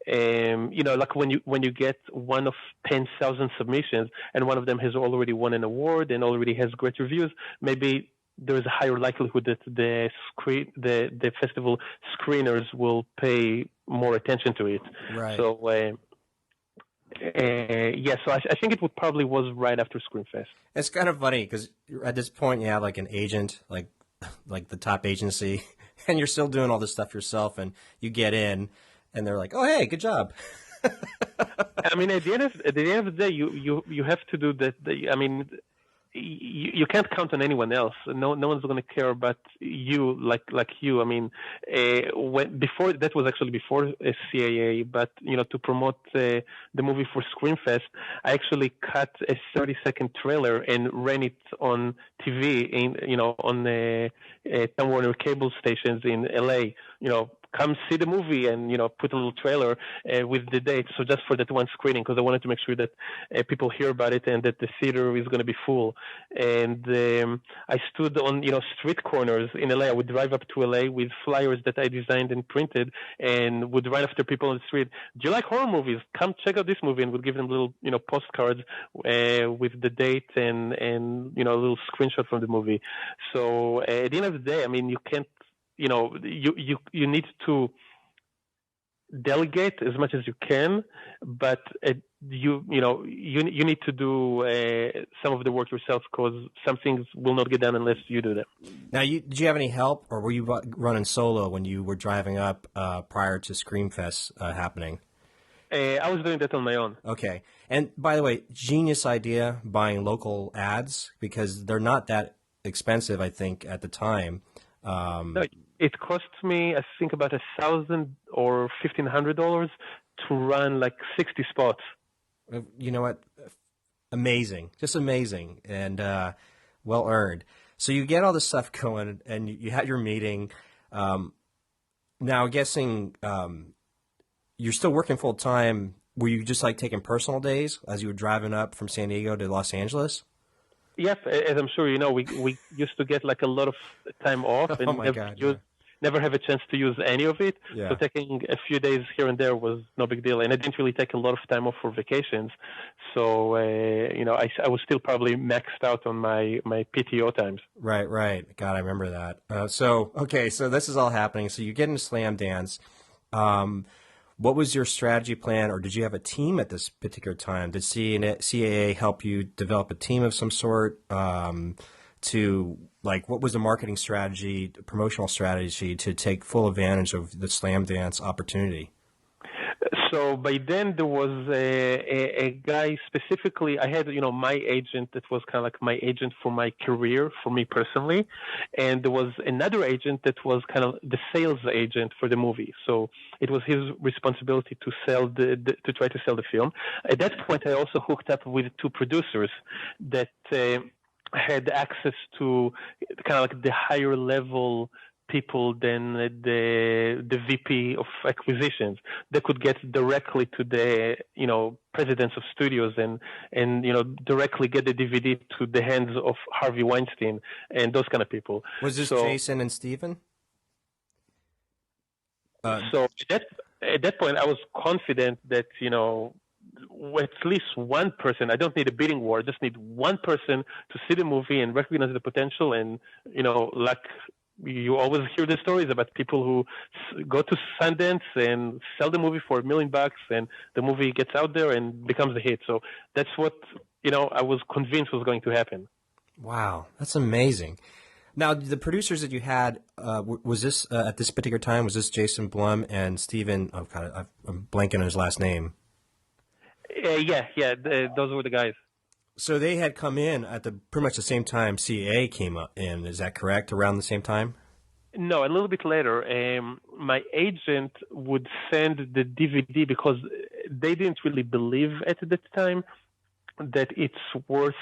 like when you get one of 10,000 submissions and one of them has already won an award and already has great reviews, maybe there's a higher likelihood that the festival screeners will pay more attention to it. Right. So so I think it probably was right after Screamfest. It's kind of funny because at this point you have like an agent, like the top agency, and you're still doing all this stuff yourself, and you get in, and they're like, "Oh, hey, good job." I mean, at the end of the day, you have to do that. I mean, you can't count on anyone else. No one's going to care about you like you. I mean, before that was actually before CAA, but to promote the movie for Screenfest, I actually cut a 30-second trailer and ran it on TV on Time Warner cable stations in LA. Come see the movie and put a little trailer with the date. So just for that one screening, because I wanted to make sure that people hear about it and that the theater is going to be full. And I stood on street corners in LA. I would drive up to LA with flyers that I designed and printed, and would run after people on the street. Do you like horror movies? Come check out this movie, and would give them little postcards with the date and a little screenshot from the movie. So at the end of the day, I mean, you can't. You need to delegate as much as you can, but you need to do some of the work yourself, because some things will not get done unless you do them. Now, did you have any help, or were you running solo when you were driving up prior to Screamfest happening? I was doing that on my own. Okay. And by the way, genius idea, buying local ads, because they're not that expensive, I think, at the time. No, it cost me, I think, about $1,000 or $1,500 to run like 60 spots. You know what? Amazing, just amazing, and well earned. So you get all this stuff going, and you had your meeting. Now, guessing you're still working full time. Were you just like taking personal days as you were driving up from San Diego to Los Angeles? Yes, as I'm sure you know, we used to get like a lot of time off and never have a chance to use any of it. Yeah. So taking a few days here and there was no big deal. And I didn't really take a lot of time off for vacations. So, I was still probably maxed out on my PTO times. Right. God, I remember that. So this is all happening. So you get into Slam Dance. What was your strategy plan, or did you have a team at this particular time? Did CAA help you develop a team of some sort what was the marketing strategy, promotional strategy to take full advantage of the Slam Dance opportunity? So by then there was a guy specifically. I had my agent that was kind of like my agent for my career, for me personally, and there was another agent that was kind of the sales agent for the movie. So it was his responsibility to to try to sell the film. At that point, I also hooked up with two producers that had access to kind of like the higher level people than the VP of acquisitions. They could get directly to the presidents of studios and directly get the DVD to the hands of Harvey Weinstein and those kind of people. Was this Jason and Steven? So at that point, I was confident that at least one person. I don't need a bidding war. I just need one person to see the movie and recognize the potential. And like you always hear the stories about people who go to Sundance and sell the movie for $1 million, and the movie gets out there and becomes a hit. So that's what I was convinced was going to happen. Wow, that's amazing. Now, the producers that you had, was this at this particular time? Was this Jason Blum and Steven? Oh God, I'm blanking on his last name. Those were the guys. So they had come in at pretty much the same time CAA came up in. Is that correct? Around the same time? No, a little bit later. My agent would send the DVD because they didn't really believe at that time that it's worth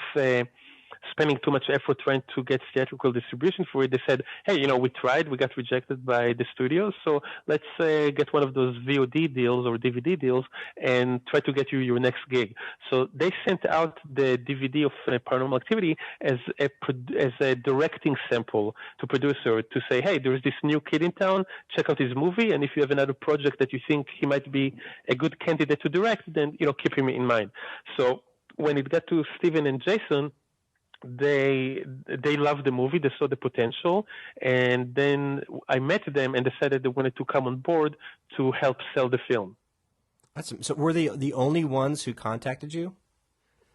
spending too much effort trying to get theatrical distribution for it. They said, hey, we tried, we got rejected by the studios, so let's get one of those VOD deals or DVD deals and try to get you your next gig. So they sent out the DVD of Paranormal Activity as a directing sample to producer to say, hey, there's this new kid in town, check out his movie, and if you have another project that you think he might be a good candidate to direct, then, keep him in mind. So when it got to Steven and Jason, they loved the movie, they saw the potential, and then I met them and decided they wanted to come on board to help sell the film. So were they the only ones who contacted you?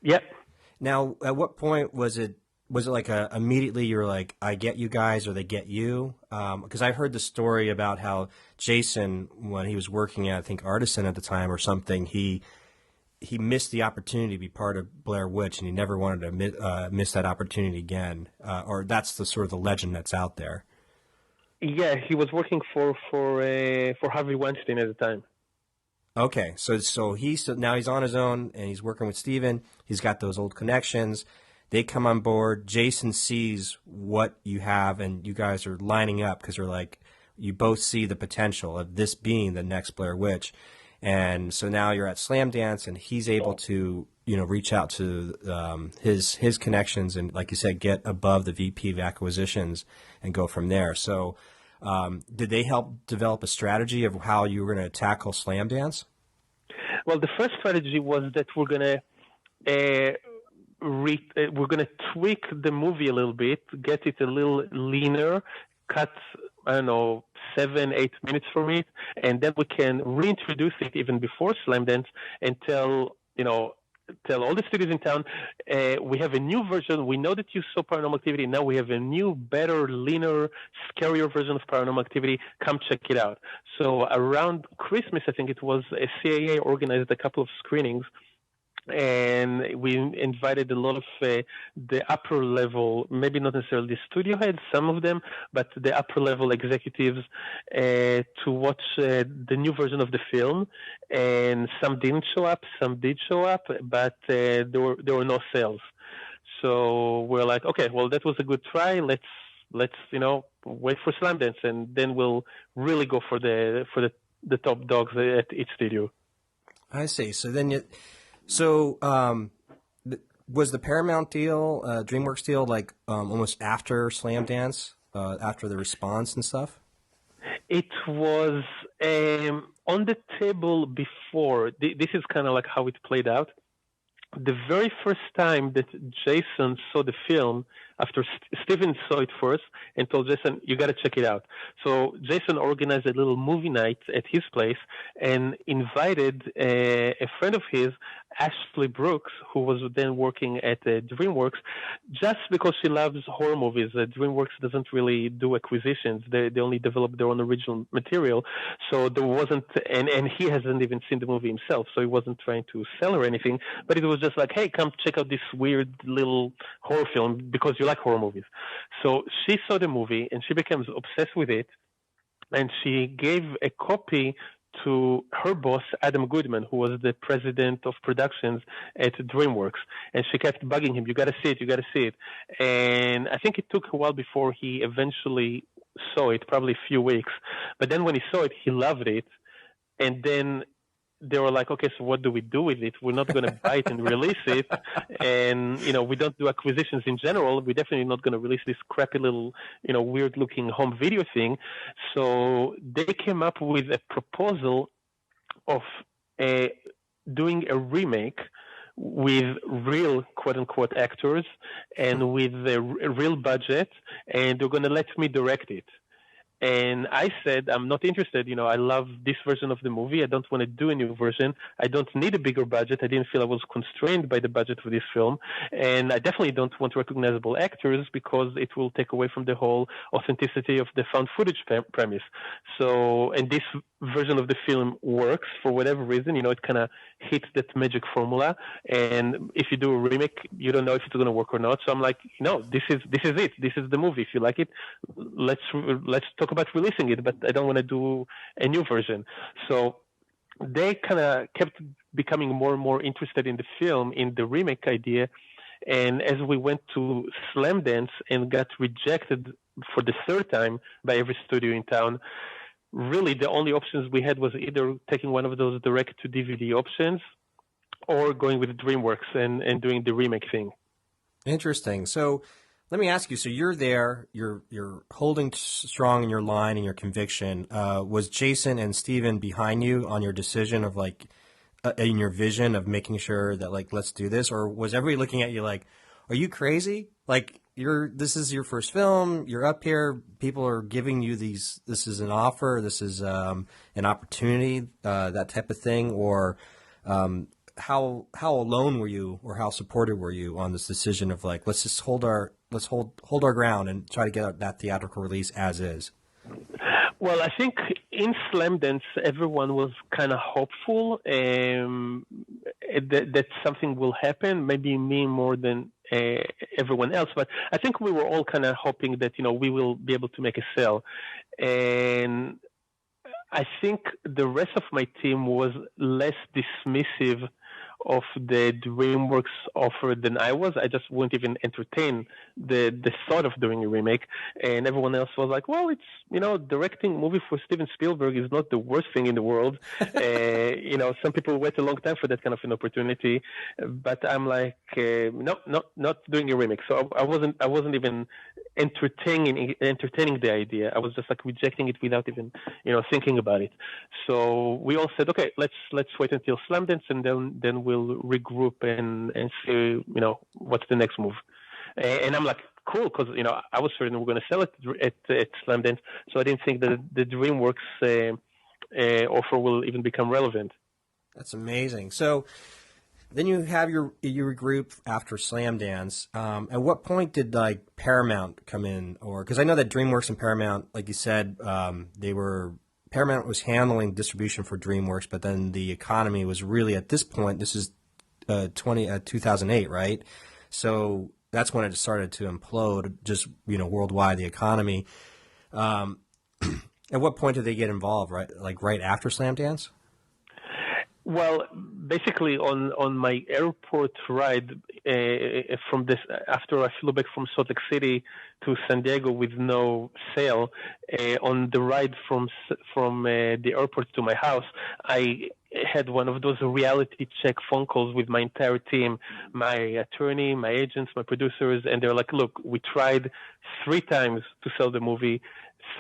Yep. Now, at what point was it like immediately you were like, I get you guys, or they get you? Because I've heard the story about how Jason, when he was working at, I think, Artisan at the time or something, he he missed the opportunity to be part of Blair Witch, and he never wanted to miss that opportunity again. Or that's the sort of the legend that's out there. Yeah, he was working for Harvey Weinstein at the time. Okay, so now he's on his own, and he's working with Steven. He's got those old connections. They come on board. Jason sees what you have, and you guys are lining up because you're like, you both see the potential of this being the next Blair Witch. And so now you're at Slam Dance, and he's able to, reach out to his connections and, like you said, get above the VP of acquisitions and go from there. So did they help develop a strategy of how you were going to tackle Slam Dance? Well, the first strategy was that we're going to tweak the movie a little bit, get it a little leaner, cut, 7-8 minutes from it, and then we can reintroduce it even before Slam Dance and tell all the studios in town, we have a new version. We know that you saw Paranormal Activity. Now we have a new, better, leaner, scarier version of Paranormal Activity. Come check it out. So around Christmas, I think it was, CAA organized a couple of screenings, and we invited a lot of the upper level, maybe not necessarily the studio heads, some of them, but the upper level executives to watch the new version of the film. And some didn't show up, some did show up, but there were no sales. So we're like, okay, well, that was a good try. Let's wait for Slam Dance, and then we'll really go for the top dogs at each studio. I see. So then was the Paramount deal, DreamWorks deal, like almost after Slam Dance, after the response and stuff? It was on the table before. This is kind of like how it played out. The very first time that Jason saw the film, after Steven saw it first and told Jason, you got to check it out. So Jason organized a little movie night at his place and invited a friend of his, Ashley Brooks, who was then working at DreamWorks, just because she loves horror movies. DreamWorks doesn't really do acquisitions. They only develop their own original material. So there wasn't, and he hasn't even seen the movie himself, so he wasn't trying to sell or anything, but it was just like, hey, come check out this weird little horror film because you like horror movies. So she saw the movie and she becomes obsessed with it, and she gave a copy to her boss, Adam Goodman, who was the president of productions at DreamWorks. And she kept bugging him, you got to see it, you got to see it. And I think it took a while before he eventually saw it, probably a few weeks. But then when he saw it, he loved it. And then they were like, okay, so what do we do with it? We're not going to buy it and release it. And, we don't do acquisitions in general. We're definitely not going to release this crappy little, weird looking home video thing. So they came up with a proposal of doing a remake with real quote unquote actors and with a real budget. And they're going to let me direct it. And I said, I'm not interested. I love this version of the movie. I don't want to do a new version. I don't need a bigger budget. I didn't feel I was constrained by the budget for this film. And I definitely don't want recognizable actors because it will take away from the whole authenticity of the found footage premise. So, and this version of the film works for whatever reason. It kind of hits that magic formula. And if you do a remake, you don't know if it's going to work or not. So I'm like, this is it. This is the movie. If you like it, let's talk about releasing it, but I don't want to do a new version. So they kind of kept becoming more and more interested in the film, in the remake idea. And as we went to Slam Dance and got rejected for the third time by every studio in town, really the only options we had was either taking one of those direct-to-DVD options or going with DreamWorks and doing the remake thing. Interesting. So let me ask you, so you're there, you're holding strong in your line and your conviction. Was Jason and Steven behind you on your decision of in your vision of making sure that let's do this? Or was everybody looking at you like, are you crazy? This is your first film, you're up here, people are giving you this is an offer, this is an opportunity, that type of thing? Or how alone were you, or how supported were you on this decision of let's just hold our ground and try to get that theatrical release as is? Well, I think in Slam Dance, everyone was kind of hopeful, and that something will happen. Maybe me more than everyone else, but I think we were all kind of hoping that we will be able to make a sale, and I think the rest of my team was less dismissive of the DreamWorks offer than I was. I just wouldn't even entertain the thought of doing a remake, and everyone else was like, "Well, it's directing a movie for Steven Spielberg is not the worst thing in the world." Some people wait a long time for that kind of an opportunity, but I'm like, no, not doing a remake. So I wasn't even entertaining the idea. I was just like rejecting it without even thinking about it. So we all said, okay, let's wait until Slamdance, and then we'll regroup and see what's the next move. And I'm like, cool, because I was certain we're going to sell it at Slamdance, so I didn't think that the DreamWorks offer will even become relevant. That's amazing. So then you have your group after Slamdance. At what point did Paramount come in, or because I know that DreamWorks and Paramount, like you said, Paramount was handling distribution for DreamWorks, but then the economy was really at this point. This is 2008, right? So that's when it started to implode, just worldwide, the economy. At what point did they get involved? Right after Slamdance? Well, basically on my airport ride from this, after I flew back from Salt Lake City to San Diego with no sale, on the ride from the airport to my house, I had one of those reality check phone calls with my entire team, my attorney, my agents, my producers, and they're like, look, we tried 3 times to sell the movie.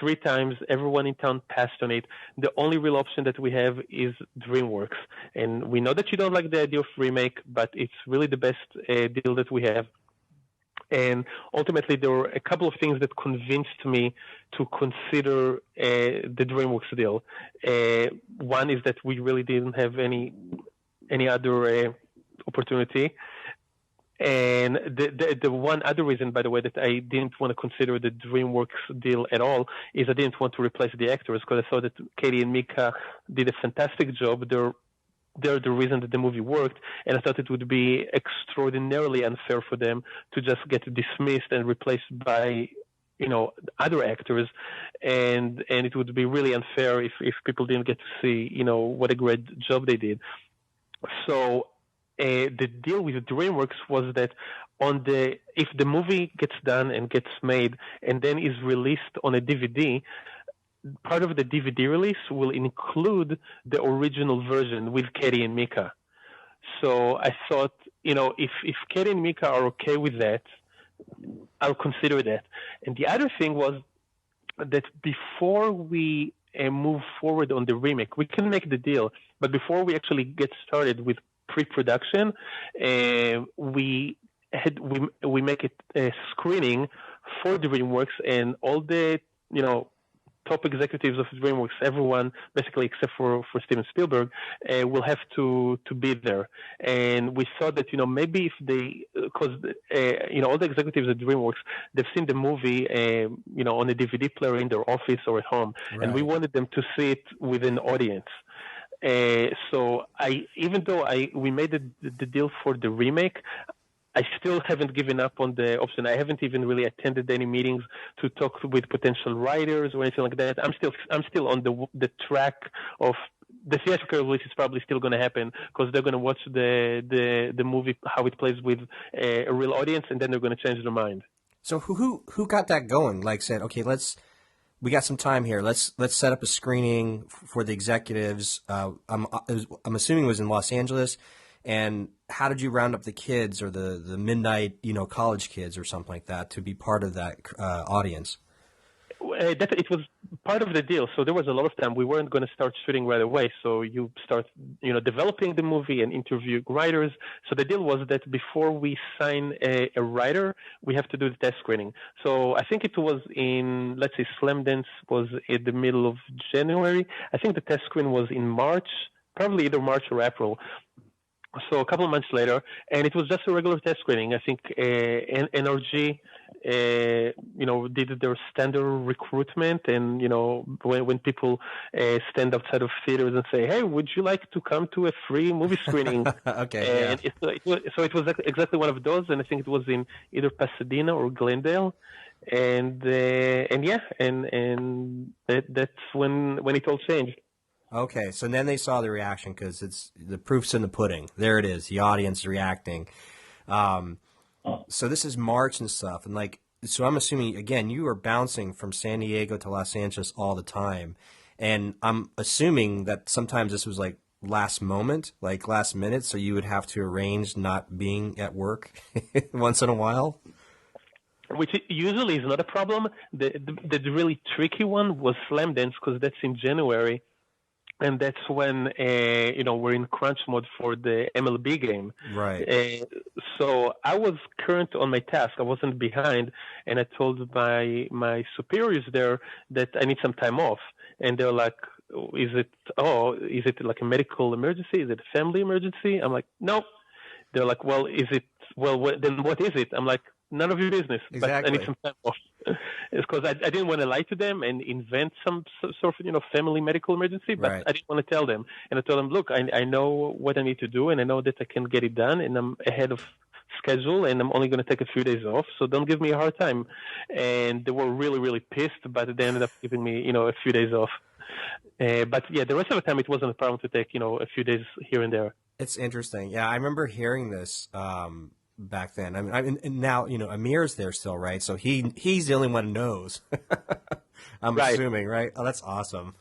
3 times, everyone in town passed on it. The only real option that we have is DreamWorks. And we know that you don't like the idea of remake, but it's really the best deal that we have. And ultimately, there were a couple of things that convinced me to consider the DreamWorks deal. One is that we really didn't have any other opportunity. And the one other reason, by the way, that I didn't want to consider the DreamWorks deal at all is I didn't want to replace the actors, because I thought that Katie and Mika did a fantastic job. They're the reason that the movie worked, and I thought it would be extraordinarily unfair for them to just get dismissed and replaced by other actors, and it would be really unfair if people didn't get to see what a great job they did. So the deal with DreamWorks was that if the movie gets done and gets made and then is released on a DVD, part of the DVD release will include the original version with Katie and Mika. So I thought, if Katie and Mika are okay with that, I'll consider that. And the other thing was that before we move forward on the remake, we can make the deal, but before we actually get started with pre-production, we make a screening for DreamWorks, and all the top executives of DreamWorks, everyone basically except for Steven Spielberg, will have to be there. And we thought that maybe if because all the executives at DreamWorks, they've seen the movie on a DVD player in their office or at home, right. And we wanted them to see it with an audience. So even though we made the deal for the remake, I still haven't given up on the option. I haven't even really attended any meetings to talk with potential writers or anything like that. I'm still on the track of the theatrical release is probably still going to happen, because they're going to watch the movie, how it plays with a real audience, and then they're going to change their mind. So who got that going? Said, okay, we got some time here. Let's set up a screening for the executives. I'm assuming it was in Los Angeles. And how did you round up the kids, or the midnight, college kids or something like that, to be part of that audience? It was part of the deal. So there was a lot of time. We weren't going to start shooting right away. So you start, developing the movie and interview writers. So the deal was that before we sign a writer, we have to do the test screening. So I think it was let's say Slamdance was in the middle of January. I think the test screen was in March, probably either March or April. So a couple of months later, and it was just a regular test screening. I think NRG, did their standard recruitment, and when people stand outside of theaters and say, "Hey, would you like to come to a free movie screening?" Okay, And it was exactly one of those, and I think it was in either Pasadena or Glendale, and that's when it all changed. Okay, so then they saw the reaction because it's the proof's in the pudding. There it is, the audience reacting. So this is March and stuff, and so I'm assuming again you were bouncing from San Diego to Los Angeles all the time, and I'm assuming that sometimes this was like last minute, so you would have to arrange not being at work once in a while. Which usually is not a problem. The really tricky one was Slam Dance, because that's in January. And that's when, we're in crunch mode for the MLB game. Right. So I was current on my task. I wasn't behind. And I told my superiors there that I need some time off. And they're like, is it like a medical emergency? Is it a family emergency? I'm like, no. They're like, well, then what is it? I'm like, none of your business. Exactly. But I need some time off. It's because I didn't want to lie to them and invent some sort of family medical emergency, but Right. I didn't want to tell them. And I told them, look, I know what I need to do, and I know that I can get it done, and I'm ahead of schedule, and I'm only going to take a few days off, so don't give me a hard time. And they were really, really pissed, but they ended up giving me, a few days off. But yeah, the rest of the time it wasn't a problem to take, a few days here and there. It's interesting. Yeah, I remember hearing this back then. I mean, and now Amir's there still, right? So he's the only one who knows. I'm Right. assuming, right? Oh, that's awesome.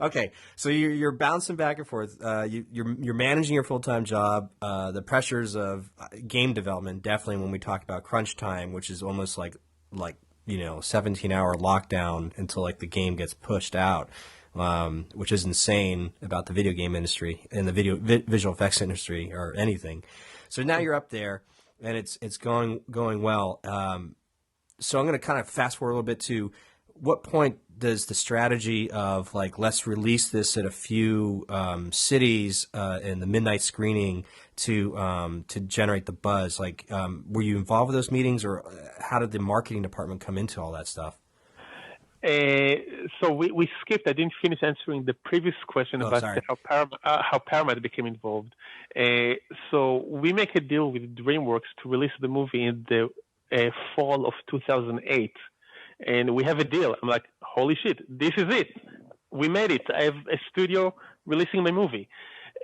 Okay, so you're bouncing back and forth. You're managing your full-time job. The pressures of game development, definitely when we talk about crunch time, which is almost like 17-hour lockdown until the game gets pushed out. Which is insane about the video game industry and the visual effects industry or anything. So now you're up there, and it's going well. So I'm going to kind of fast forward a little bit to what point does the strategy of let's release this at a few cities in the midnight screening to generate the buzz? Were you involved with those meetings, or how did the marketing department come into all that stuff? So we skipped. I didn't finish answering the previous question about how Paramount became involved. So we make a deal with DreamWorks to release the movie in the fall of 2008, and we have a deal. I'm like, holy shit, this is it. We made it. I have a studio releasing my movie,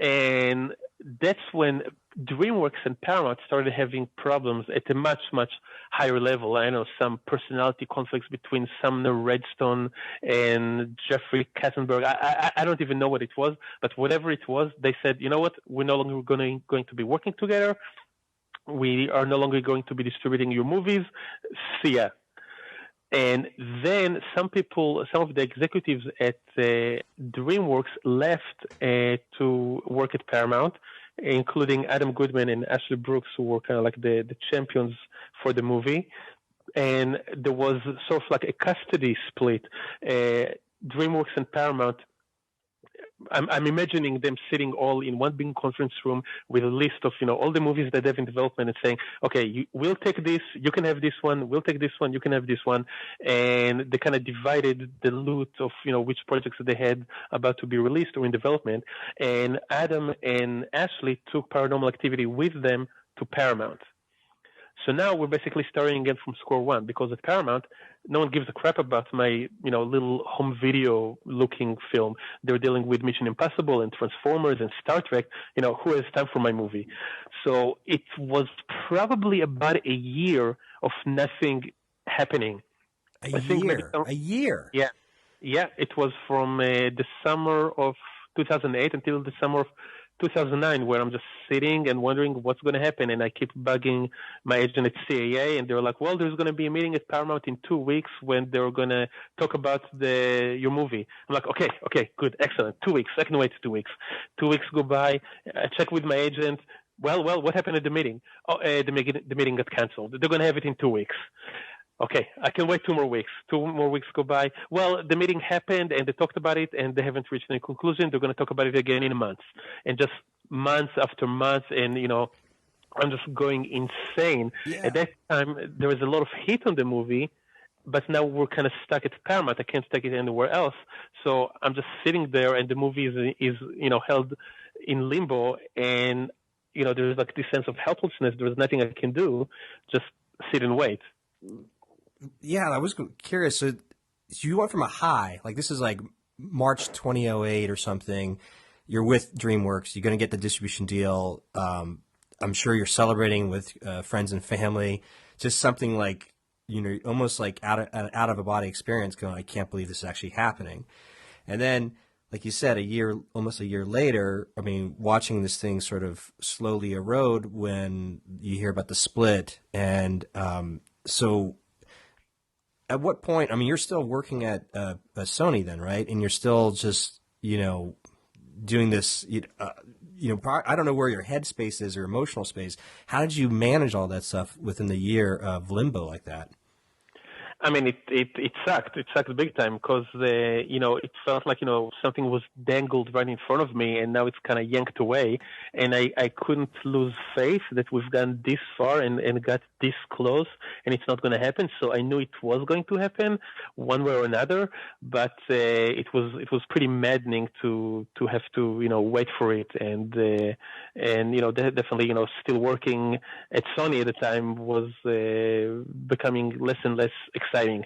and that's when DreamWorks and Paramount started having problems at a much, much higher level. I know some personality conflicts between Sumner Redstone and Jeffrey Katzenberg. I don't even know what it was, but whatever it was, they said, you know what, we're no longer going to be working together. We are no longer going to be distributing your movies. See ya. And then some of the executives at DreamWorks left to work at Paramount, including Adam Goodman and Ashley Brooks, who were kind of like the champions for the movie. And there was sort of like a custody split. DreamWorks and Paramount, I'm imagining them sitting all in one big conference room with a list of, all the movies that they have in development and saying, okay, we'll take this, you can have this one, we'll take this one, you can have this one. And they kind of divided the loot of, which projects they had about to be released or in development. And Adam and Ashley took Paranormal Activity with them to Paramount. So now we're basically starting again from square one, because at Paramount, no one gives a crap about my, little home video looking film. They're dealing with Mission Impossible and Transformers and Star Trek. Who has time for my movie? So it was probably about a year of nothing happening. A year? Yeah. Yeah. It was from the summer of 2008 until the summer of 2009, where I'm just sitting and wondering what's going to happen. And I keep bugging my agent at CAA, and they're like, well, there's going to be a meeting at Paramount in 2 weeks when they're going to talk about your movie. I'm like, okay, good, excellent. 2 weeks. I can wait 2 weeks. 2 weeks go by. I check with my agent. Well, what happened at the meeting? Oh, the meeting got canceled. They're going to have it in 2 weeks. Okay, I can wait 2 more weeks. 2 more weeks go by. Well, the meeting happened, and they talked about it, and they haven't reached any conclusion. They're going to talk about it again in a month. And just months after months, and I'm just going insane. Yeah. At that time, there was a lot of heat on the movie, but now we're kind of stuck at Paramount. I can't take it anywhere else, so I'm just sitting there, and the movie is held in limbo, and there's like this sense of helplessness. There's nothing I can do, just sit and wait. Yeah, I was curious. So you went from a high, like this is like March 2008 or something. You're with DreamWorks. You're going to get the distribution deal. I'm sure you're celebrating with friends and family. Just something like, almost like out of a body experience going, I can't believe this is actually happening. And then, like you said, almost a year later, I mean, watching this thing sort of slowly erode when you hear about the split. And so at what point, I mean, you're still working at Sony then, right? And you're still just, doing this, I don't know where your headspace is or emotional space. How did you manage all that stuff within the year of limbo like that? I mean, it sucked. It sucked big time because, it felt like, something was dangled right in front of me, and now it's kind of yanked away. And I couldn't lose faith that we've gone this far and got this close, and it's not going to happen. So I knew it was going to happen one way or another, but it was pretty maddening to have to, wait for it. And definitely, still working at Sony at the time was becoming less and less exciting.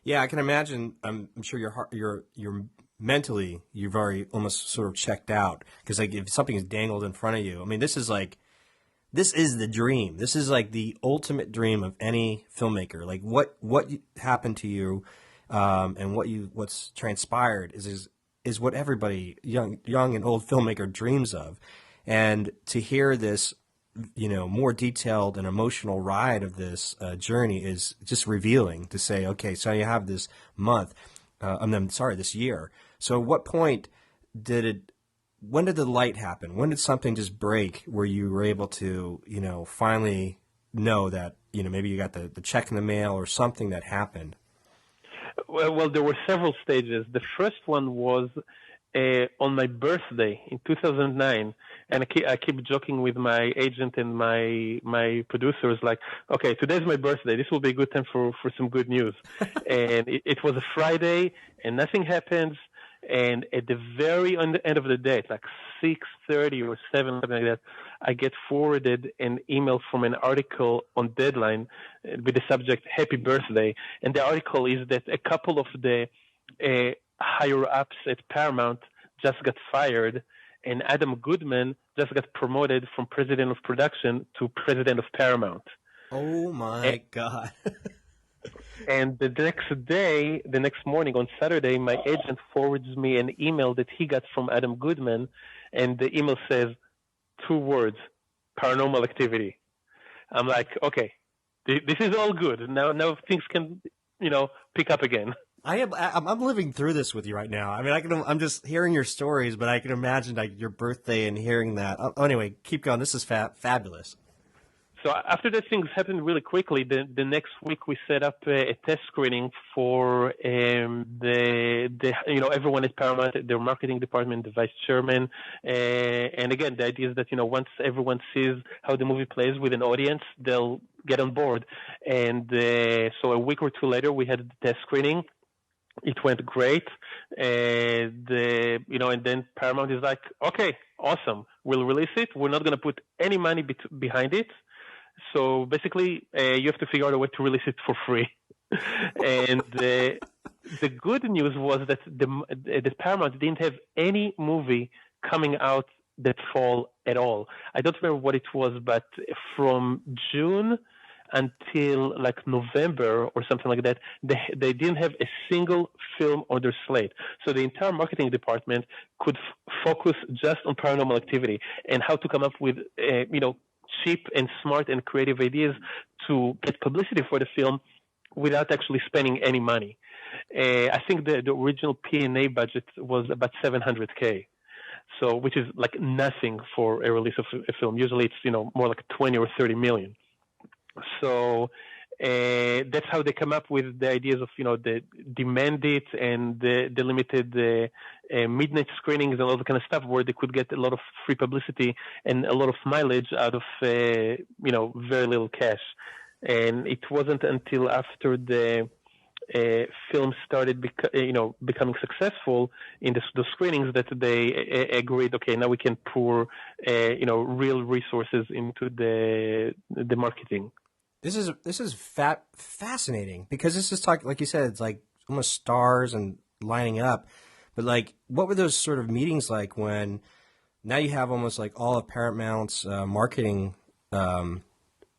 Yeah, I can imagine. I'm sure you're mentally you've already almost sort of checked out because like if something is dangled in front of you, I mean, this is the dream. This is like the ultimate dream of any filmmaker. Like what happened to you, and what's transpired is what everybody young and old filmmaker dreams of, and to hear this more detailed and emotional ride of this journey is just revealing to say, okay, so you have this month, this year. So at what point when did the light happen? When did something just break where you were able to, finally know that, maybe you got the check in the mail or something that happened? Well, there were several stages. The first one was on my birthday in 2009, and I keep joking with my agent and my producers, like, okay, today's my birthday. This will be a good time for some good news. And it was a Friday, and nothing happens. And at the very end of the day, like 6:30 or 7, something like that, I get forwarded an email from an article on Deadline with the subject "Happy Birthday," and the article is that a couple of the higher ups at Paramount just got fired, and Adam Goodman just got promoted from president of production to president of Paramount. Oh my God. And the next morning on Saturday, my agent forwards me an email that he got from Adam Goodman, and the email says 2 words: Paranormal Activity. I'm like, okay, this is all good. Now things can, pick up again. I'm living through this with you right now. I mean, I'm just hearing your stories, but I can imagine like your birthday and hearing that. Anyway, keep going. This is fabulous. So after that, things happened really quickly. The next week, we set up a test screening for everyone at Paramount, their marketing department, the vice chairman, and again, the idea is that once everyone sees how the movie plays with an audience, they'll get on board. And so a week or two later, we had the test screening. It went great, and then Paramount is like, okay, awesome, we'll release it. We're not going to put any money behind it. So basically, you have to figure out a way to release it for free. And the good news was that the Paramount didn't have any movie coming out that fall at all. I don't remember what it was, but from June until like November or something like that, they didn't have a single film on their slate. So the entire marketing department could focus just on Paranormal Activity and how to come up with, cheap and smart and creative ideas to get publicity for the film without actually spending any money. I think the original P&A budget was about $700K. So, which is like nothing for a release of a film. Usually it's, more like 20 or 30 million. So that's how they come up with the ideas of, the demand it and the limited midnight screenings and all the kind of stuff where they could get a lot of free publicity and a lot of mileage out of very little cash. And it wasn't until after the film started becoming successful in the screenings that they agreed, okay, now we can pour real resources into the marketing. This is fascinating, because this is like you said, it's like almost stars and lining up. But like, what were those sort of meetings like when now you have almost like all of Paramount's marketing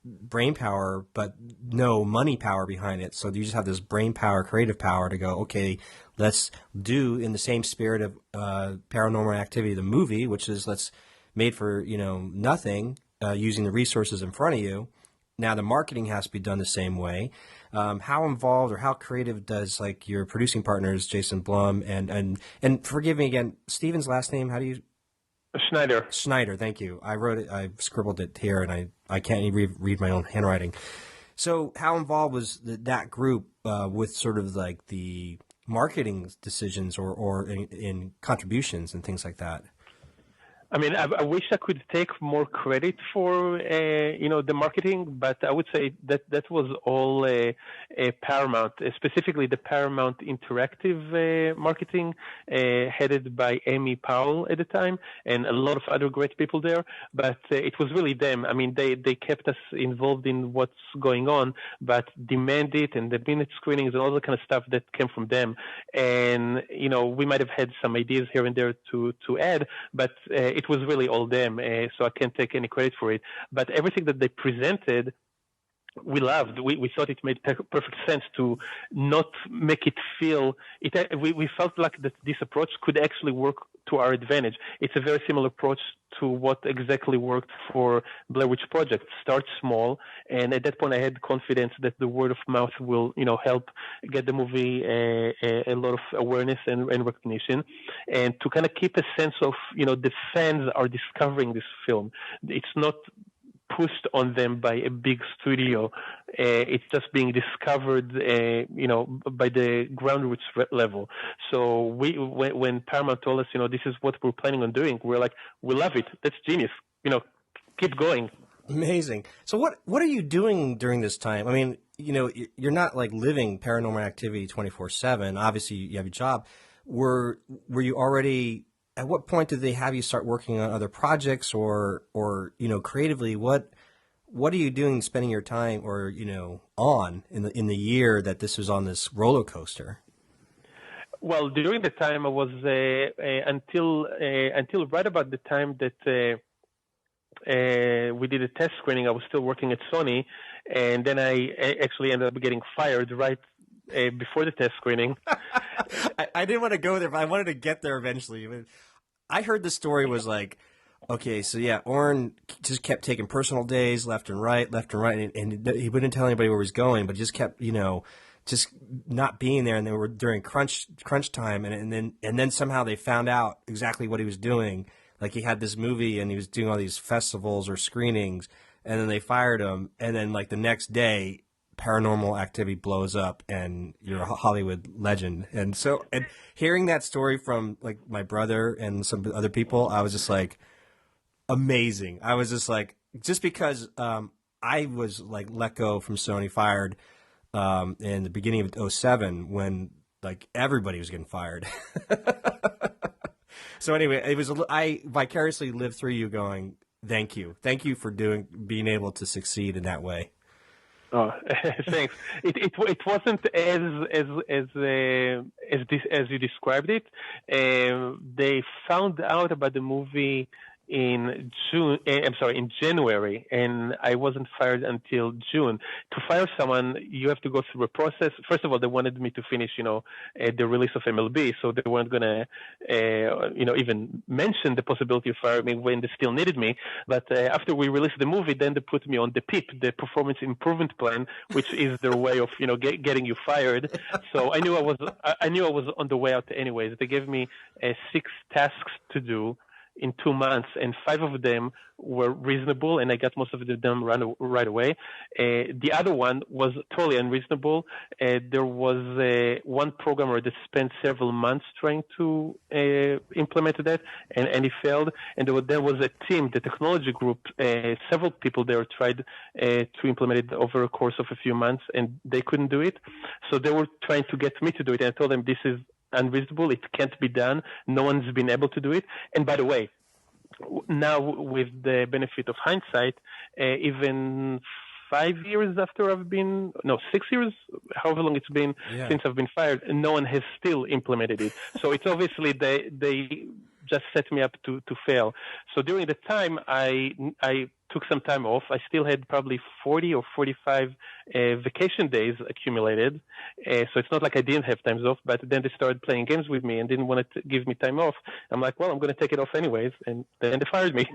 brain power, but no money power behind it. So you just have this brain power, creative power to go, okay, let's do in the same spirit of Paranormal Activity, the movie, which is let's made for, nothing, using the resources in front of you. Now the marketing has to be done the same way. How involved or how creative does like your producing partners, Jason Blum and forgive me again, Steven's last name, how do you? Schneider, thank you. I wrote it, I scribbled it here, and I can't even read my own handwriting. So how involved was that group with sort of like the marketing decisions or in contributions and things like that? I mean, I wish I could take more credit for, the marketing, but I would say that was all Paramount, specifically the Paramount Interactive marketing, headed by Amy Powell at the time, and a lot of other great people there. But it was really them. I mean, they kept us involved in what's going on, but the mandate and the minute screenings and all the kind of stuff that came from them. And, we might have had some ideas here and there to add, but it was really all them, so I can't take any credit for it. But everything that they presented, we loved. We thought it made perfect sense to not make it feel. We felt like that this approach could actually work to our advantage. It's a very similar approach to what exactly worked for Blair Witch Project. Start small, and at that point I had confidence that the word of mouth will, help get the movie a lot of awareness and recognition, and to kind of keep a sense of, the fans are discovering this film. It's not pushed on them by a big studio. It's just being discovered, by the ground-roots level. So when Paramount told us, this is what we're planning on doing, we're like, we love it. That's genius. Keep going. Amazing. So what are you doing during this time? I mean, you're not like living Paranormal Activity 24/7. Obviously, you have a job. Were you already? At what point did they have you start working on other projects or creatively? What are you doing, spending your time or on in the year that this was on this roller coaster? Well, during the time I was until right about the time that we did a test screening, I was still working at Sony, and then I actually ended up getting fired right before the test screening. I didn't want to go there, but I wanted to get there eventually. I heard the story was like, okay, so yeah, Oren just kept taking personal days left and right, and he wouldn't tell anybody where he was going, but just kept, just not being there. And they were during crunch time, and then somehow they found out exactly what he was doing. Like he had this movie and he was doing all these festivals or screenings, and then they fired him, and then like the next day, Paranormal Activity blows up and you're a Hollywood legend. And so, and hearing that story from like my brother and some other people, I was just like, amazing. I was just like, just because I was like let go from Sony, fired in the beginning of 2007 when like everybody was getting fired. So anyway, I vicariously lived through you going, thank you for being able to succeed in that way. Oh, thanks. It wasn't as you described it. They found out about the movie in January, and I wasn't fired until June. To fire someone, you have to go through a process. First of all, they wanted me to finish, the release of MLB, so they weren't going to, even mention the possibility of firing me when they still needed me. But after we released the movie, then they put me on the PIP, the Performance Improvement Plan, which is their way of, getting you fired. So I knew I was on the way out anyways. They gave me 6 tasks to do. in 2 months, and 5 of them were reasonable, and I got most of them right away. The other one was totally unreasonable. There was one programmer that spent several months trying to implement that, and he failed. And there was a team, the technology group, several people there tried to implement it over a course of a few months, and they couldn't do it. So they were trying to get me to do it, and I told them this is unreasonable. It can't be done. No one's been able to do it. And by the way, now with the benefit of hindsight, even 5 years after 6 years, however long it's been since I've been fired, no one has still implemented it. So it's obviously they just set me up to fail. So during the time, I took some time off. I still had probably 40 or 45 vacation days accumulated. So it's not like I didn't have times off, but then they started playing games with me and didn't want to give me time off. I'm like, well, I'm going to take it off anyways. And then they fired me.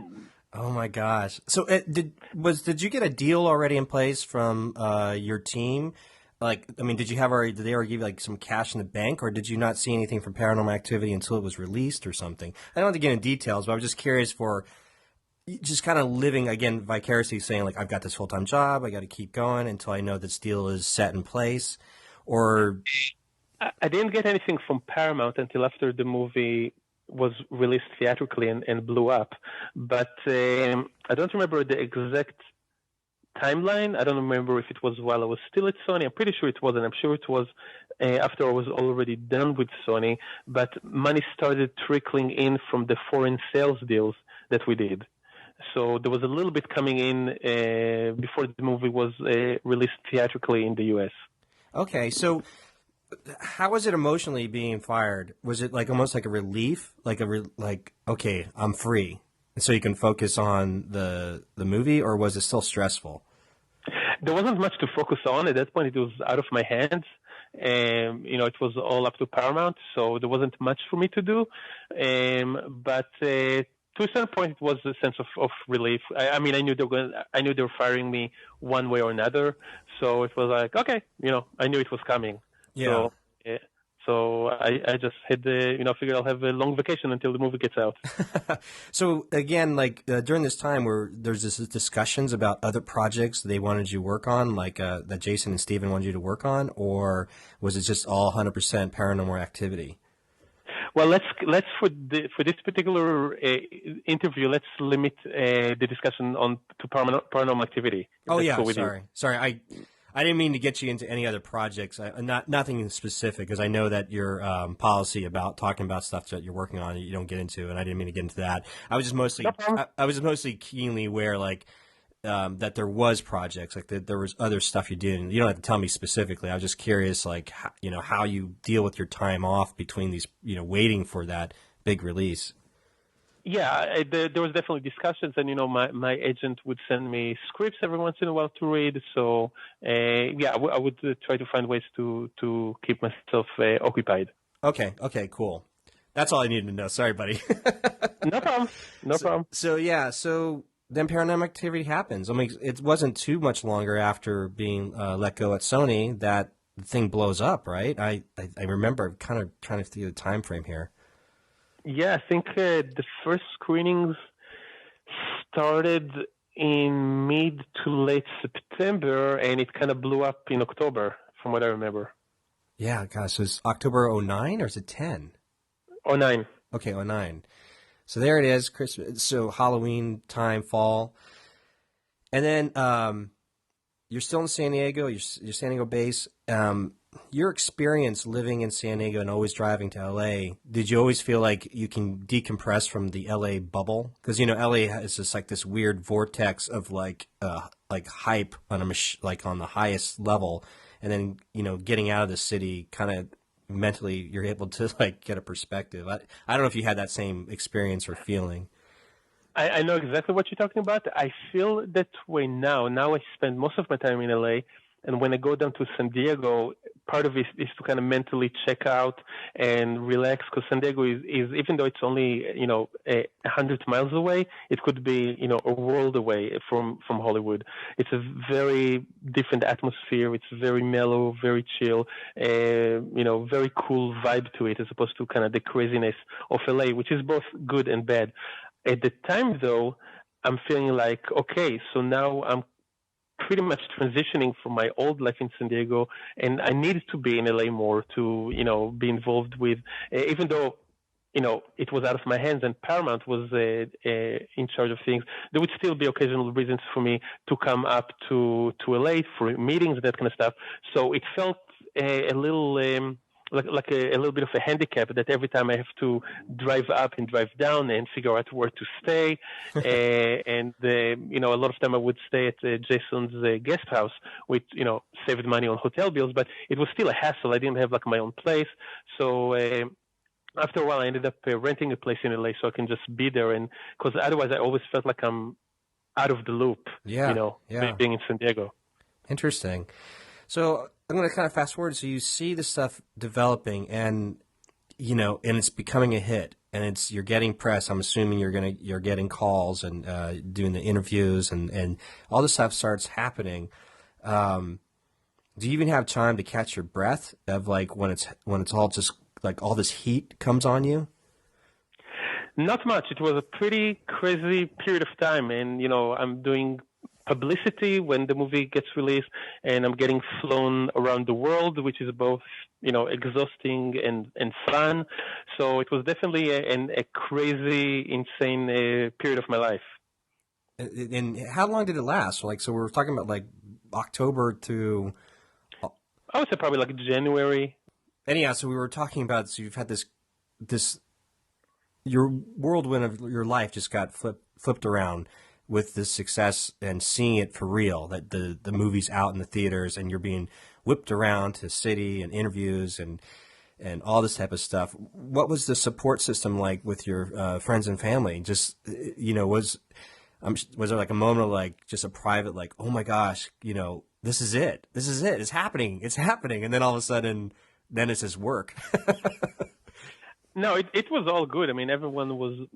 Oh my gosh! So did you get a deal already in place from your team? Like, I mean, did they already give you like some cash in the bank, or did you not see anything from Paranormal Activity until it was released or something? I don't have to get into details, but I was just curious for just kind of living again vicariously, saying like, I've got this full-time job, I got to keep going until I know this deal is set in place. Or I didn't get anything from Paramount until after the movie was released theatrically and blew up. But I don't remember the exact timeline. I don't remember if it was while I was still at Sony. I'm pretty sure it wasn't. I'm sure it was after I was already done with Sony. But money started trickling in from the foreign sales deals that we did. So there was a little bit coming in before the movie was released theatrically in the U.S. Okay, so how was it emotionally being fired? Was it like almost like a relief, like okay, I'm free, and so you can focus on the movie, or was it still stressful? There wasn't much to focus on at that point. It was out of my hands. It was all up to Paramount, so there wasn't much for me to do. But to a certain point, it was a sense of relief. I mean, I knew they were firing me one way or another, so it was like, okay, I knew it was coming. Yeah. So I just had figured I'll have a long vacation until the movie gets out. So again, like during this time where there's this discussions about other projects they wanted you to work on, like that Jason and Steven wanted you to work on, or was it just all 100% Paranormal Activity? Well, let's for this particular interview, let's limit the discussion to Paranormal Activity. Oh yeah, sorry. I didn't mean to get you into any other projects. Nothing specific, because I know that your policy about talking about stuff that you're working on you don't get into, and I didn't mean to get into that. I was just mostly keenly aware, like that there was projects, like that there was other stuff you did. And you don't have to tell me specifically. I was just curious, like how you deal with your time off between these, waiting for that big release. Yeah, there was definitely discussions, and my agent would send me scripts every once in a while to read. So I would try to find ways to keep myself occupied. Okay, cool. That's all I needed to know. Sorry, buddy. No problem. So then Paranormal Activity happens. I mean, it wasn't too much longer after being let go at Sony that the thing blows up, right? I remember kind of trying to see the time frame here. Yeah, I think the first screenings started in mid to late September, and it kind of blew up in October, from what I remember. Yeah, gosh, so it's October 2009, or is it 10? 2009. Okay, 2009. So there it is, Christmas. So Halloween time, fall. And then you're still in San Diego, you're San Diego base. Your experience living in San Diego and always driving to LA, did you always feel like you can decompress from the LA bubble? Because LA is just like this weird vortex of like hype on on the highest level, and then getting out of the city, kind of mentally you're able to like get a perspective. I don't know if you had that same experience or feeling. I know exactly what you're talking about. I feel that way now. Now I spend most of my time in LA. And when I go down to San Diego, part of it is to kind of mentally check out and relax, because San Diego is even though it's only 100 miles away, it could be a world away from Hollywood. It's a very different atmosphere. It's very mellow, very chill, very cool vibe to it, as opposed to kind of the craziness of LA, which is both good and bad. At the time, though, I'm feeling like, okay, so now I'm pretty much transitioning from my old life in San Diego, and I needed to be in LA more to, be involved with, even though, it was out of my hands and Paramount was in charge of things, there would still be occasional reasons for me to come up to LA for meetings and that kind of stuff. So it felt a little like a little bit of a handicap that every time I have to drive up and drive down and figure out where to stay. And, a lot of time I would stay at Jason's guest house, which, saved money on hotel bills, but it was still a hassle. I didn't have like my own place. So after a while, I ended up renting a place in LA so I can just be there. And because otherwise I always felt like I'm out of the loop, being in San Diego. Interesting. So I'm going to kind of fast forward. So you see the stuff developing, and and it's becoming a hit, and you're getting press. I'm assuming you're getting calls and doing the interviews, and all this stuff starts happening. Do you even have time to catch your breath of like when it's all just like all this heat comes on you? Not much. It was a pretty crazy period of time, and I'm doing publicity when the movie gets released, and I'm getting flown around the world, which is both exhausting and fun. So it was definitely a crazy, insane period of my life. And how long did it last? So we're talking about like October to, I would say probably like January. Anyhow, so we were talking about, so you've had this your whirlwind of your life just got flipped around with this success and seeing it for real, that the movie's out in the theaters and you're being whipped around to city and interviews and all this type of stuff. What was the support system like with your friends and family? Just, was there like a moment of like just a private, like, oh my gosh, this is it. It's happening. And then all of a sudden, then it's just work. No, it was all good. I mean, everyone was,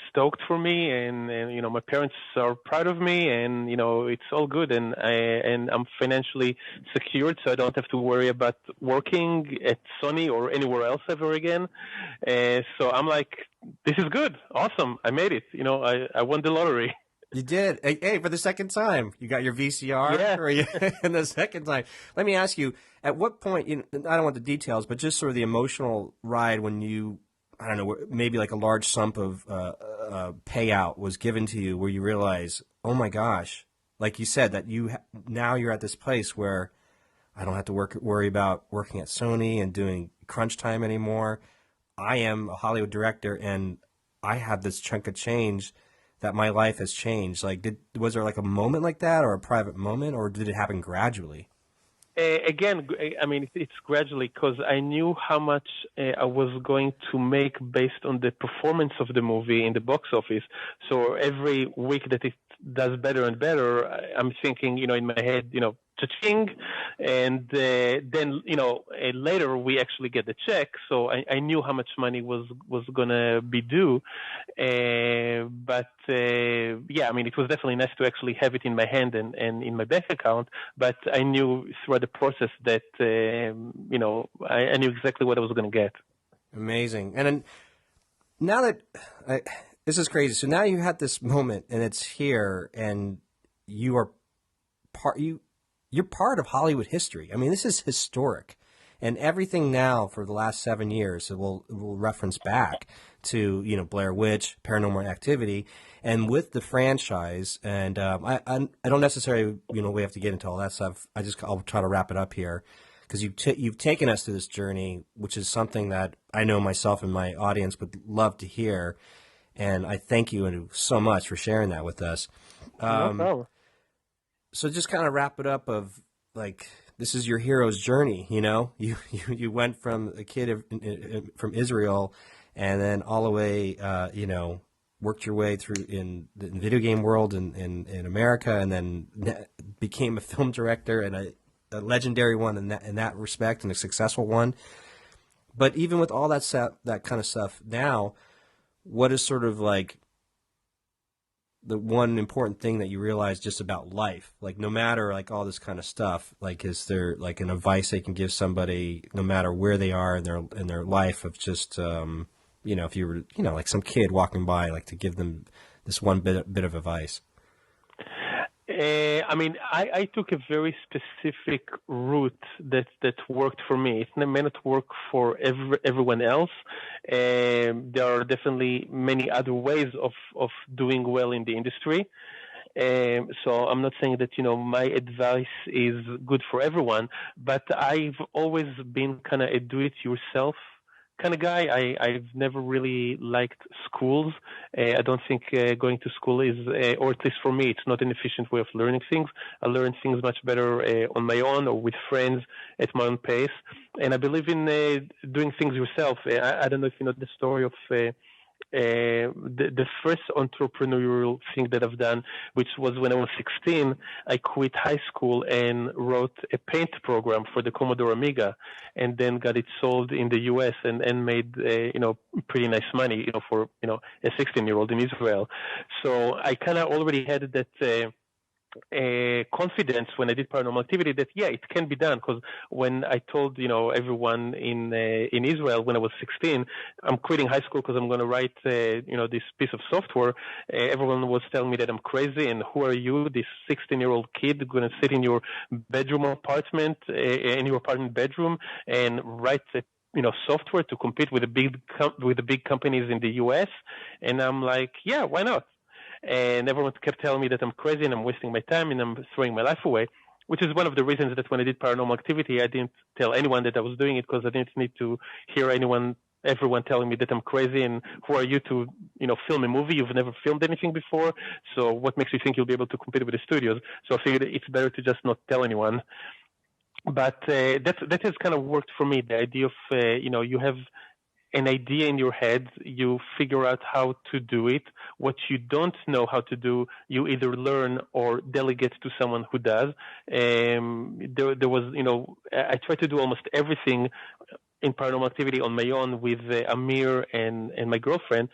stoked for me, and my parents are proud of me, and it's all good, and I'm financially secured, so I don't have to worry about working at Sony or anywhere else ever again. So I'm like, this is good, awesome, I made it. I won the lottery. You did. Hey, for the second time, you got your VCR. Yeah. And the second time. Let me ask you, at what point? I don't want the details, but just sort of the emotional ride when you, I don't know, maybe like a large sum of payout was given to you, where you realize, oh my gosh, like you said, that now you're at this place where I don't have to worry about working at Sony and doing crunch time anymore. I am a Hollywood director, and I have this chunk of change that my life has changed. Like, was there like a moment like that, or a private moment, or did it happen gradually? Again, I mean, it's gradually, because I knew how much I was going to make based on the performance of the movie in the box office. So every week that it does better and better, I'm thinking, in my head, cha-ching, and then later we actually get the check, so I knew how much money was gonna be due, but I mean, it was definitely nice to actually have it in my hand and in my bank account, but I knew throughout the process that I knew exactly what I was gonna get. Amazing. And then now that this is crazy, so now you had this moment and it's here, and you're part of Hollywood history. I mean, this is historic. And everything now for the last 7 years, we'll reference back to, Blair Witch, Paranormal Activity, and with the franchise. And I don't necessarily, we have to get into all that stuff. I'll try to wrap it up here, because you've taken us to this journey, which is something that I know myself and my audience would love to hear. And I thank you so much for sharing that with us. No problem. So just kind of wrap it up of like, this is your hero's journey, you went from a kid from Israel, and then all the way, worked your way through in the video game world in America, and then became a film director, and a legendary one in that respect, and a successful one. But even with all that stuff, that kind of stuff now, what is sort of like the one important thing that you realize just about life, like no matter like all this kind of stuff, like is there like an advice they can give somebody no matter where they are in their life of just if you were, like some kid walking by, like to give them this one bit of advice? I took a very specific route that worked for me. It may not work for everyone else. There are definitely many other ways of doing well in the industry. So I'm not saying that, my advice is good for everyone, but I've always been kind of a do-it-yourself kind of guy. I've never really liked schools. I don't think going to school is, or at least for me, it's not an efficient way of learning things. I learn things much better on my own or with friends at my own pace. And I believe in doing things yourself. I don't know if you know the story of the first entrepreneurial thing that I've done, which was when I was 16. I quit high school and wrote a paint program for the Commodore Amiga, and then got it sold in the US and made pretty nice money for a 16-year-old in Israel. So I kind of already had that confidence when I did Paranormal Activity that it can be done, because when I told everyone in Israel when I was 16 I'm quitting high school because I'm going to write this piece of software, everyone was telling me that I'm crazy and who are you, this 16-year-old kid going to sit in your apartment bedroom and write software to compete with the big companies in the US. And I'm like, yeah, why not? And everyone kept telling me that I'm crazy and I'm wasting my time and I'm throwing my life away, which is one of the reasons that when I did Paranormal Activity, I didn't tell anyone that I was doing it, because I didn't need to hear everyone telling me that I'm crazy and who are you to, film a movie? You've never filmed anything before. So what makes you think you'll be able to compete with the studios? So I figured it's better to just not tell anyone. But that has kind of worked for me. The idea of, you have an idea in your head, you figure out how to do it. What you don't know how to do, you either learn or delegate to someone who does. There was, I tried to do almost everything in Paranormal Activity on my own with Amir and my girlfriend.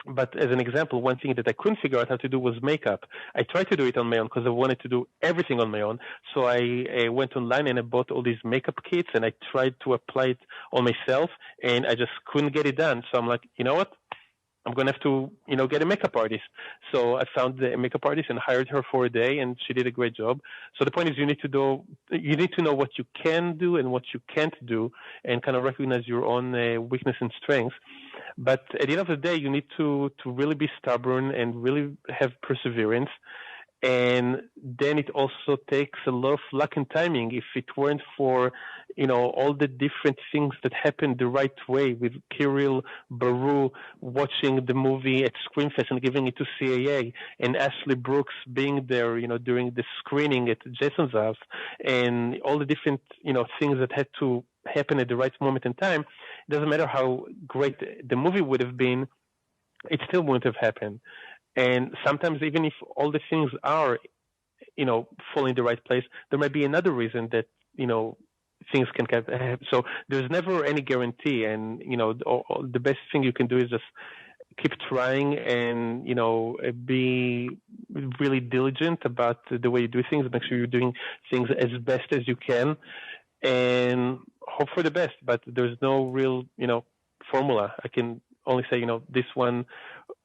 But as an example, one thing that I couldn't figure out how to do was makeup. I tried to do it on my own because I wanted to do everything on my own. So I went online and I bought all these makeup kits and I tried to apply it on myself, and I just couldn't get it done. So I'm like, you know what? I'm going to have to, get a makeup artist. So I found a makeup artist and hired her for a day, and she did a great job. So the point is you need to know what you can do and what you can't do, and kind of recognize your own weakness and strengths. But at the end of the day, you need to really be stubborn and really have perseverance. And then it also takes a lot of luck and timing. If it weren't for, all the different things that happened the right way, with Kirill Baru watching the movie at Screamfest and giving it to CAA, and Ashley Brooks being there, during the screening at Jason's house, and all the different, things that had to happen at the right moment in time. It doesn't matter how great the movie would have been, it still wouldn't have happened. And sometimes even if all the things are, fall in the right place, there might be another reason that, things can happen. So there's never any guarantee. And, the best thing you can do is just keep trying and, be really diligent about the way you do things. Make sure you're doing things as best as you can and hope for the best. But there's no real, formula. I can only say, this one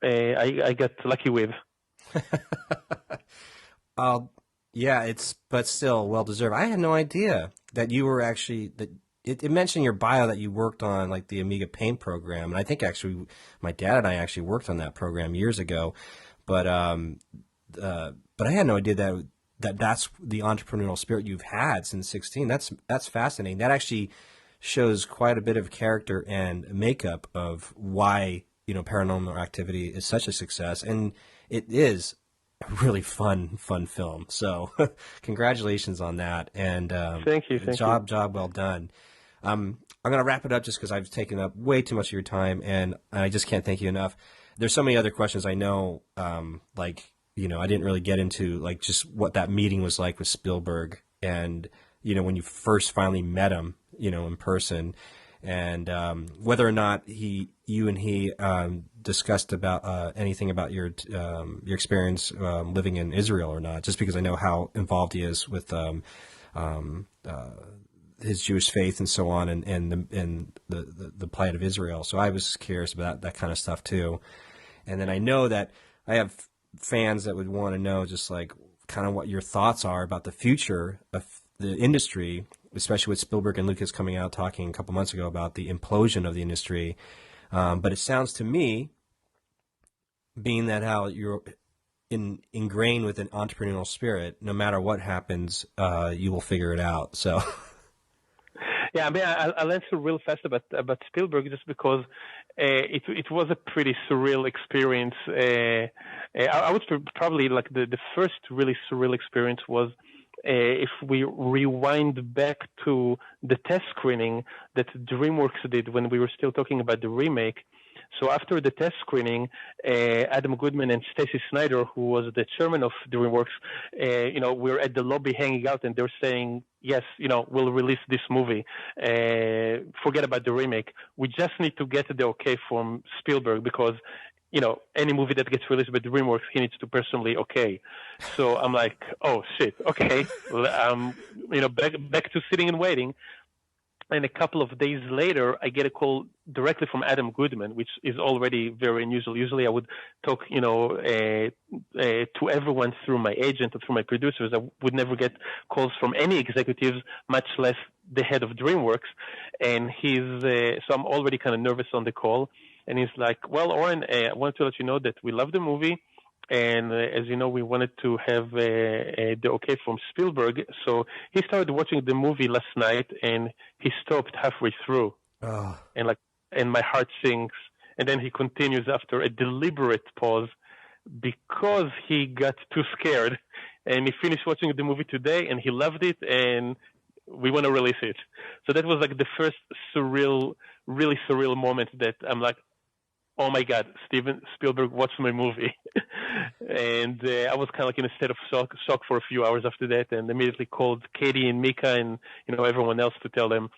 I got lucky with. But still well deserved. I had no idea that you were actually it mentioned in your bio that you worked on like the Amiga Paint program, and I think actually my dad and I actually worked on that program years ago. But I had no idea that's the entrepreneurial spirit you've had since 16. That's fascinating. That actually shows quite a bit of character and makeup of why Paranormal Activity is such a success, and it is a really fun film. So congratulations on that, and thank you. Job well done. I'm going to wrap it up just because I've taken up way too much of your time, and I just can't thank you enough. There's so many other questions I know, I didn't really get into, like just what that meeting was like with Spielberg, and when you first finally met him, in person, and whether or not you and he discussed about anything about your experience living in Israel or not. Just because I know how involved he is with his Jewish faith and so on, and the plight of Israel. So I was curious about that kind of stuff too. And then I know that I have fans that would want to know just like kind of what your thoughts are about the future of the industry, especially with Spielberg and Lucas coming out talking a couple months ago about the implosion of the industry. But it sounds to me, being that how you're ingrained with an entrepreneurial spirit, no matter what happens, you will figure it out. So, yeah, I mean, I'll answer real fast about Spielberg just because it was a pretty surreal experience. I would probably like the first really surreal experience was if we rewind back to the test screening that DreamWorks did when we were still talking about the remake. So after the test screening, Adam Goodman and Stacy Snyder, who was the chairman of DreamWorks, we're at the lobby hanging out, and they're saying, yes, we'll release this movie. Forget about the remake. We just need to get the okay from Spielberg because, any movie that gets released by DreamWorks, he needs to personally okay. So I'm like, oh, shit, okay. Back to sitting and waiting. And a couple of days later, I get a call directly from Adam Goodman, which is already very unusual. Usually I would talk, to everyone through my agent or through my producers. I would never get calls from any executives, much less the head of DreamWorks. And so I'm already kind of nervous on the call. And he's like, well, Oren, I wanted to let you know that we love the movie. And as you know, we wanted to have the okay from Spielberg. So he started watching the movie last night, and he stopped halfway through. oh. And my heart sinks. And then he continues after a deliberate pause because he got too scared. And he finished watching the movie today, and he loved it, and we want to release it. So that was like the first really surreal moment that I'm like, oh my God, Steven Spielberg watched my movie. And I was kind of like in a state of shock for a few hours after that, and immediately called Katie and Mika and, everyone else to tell them.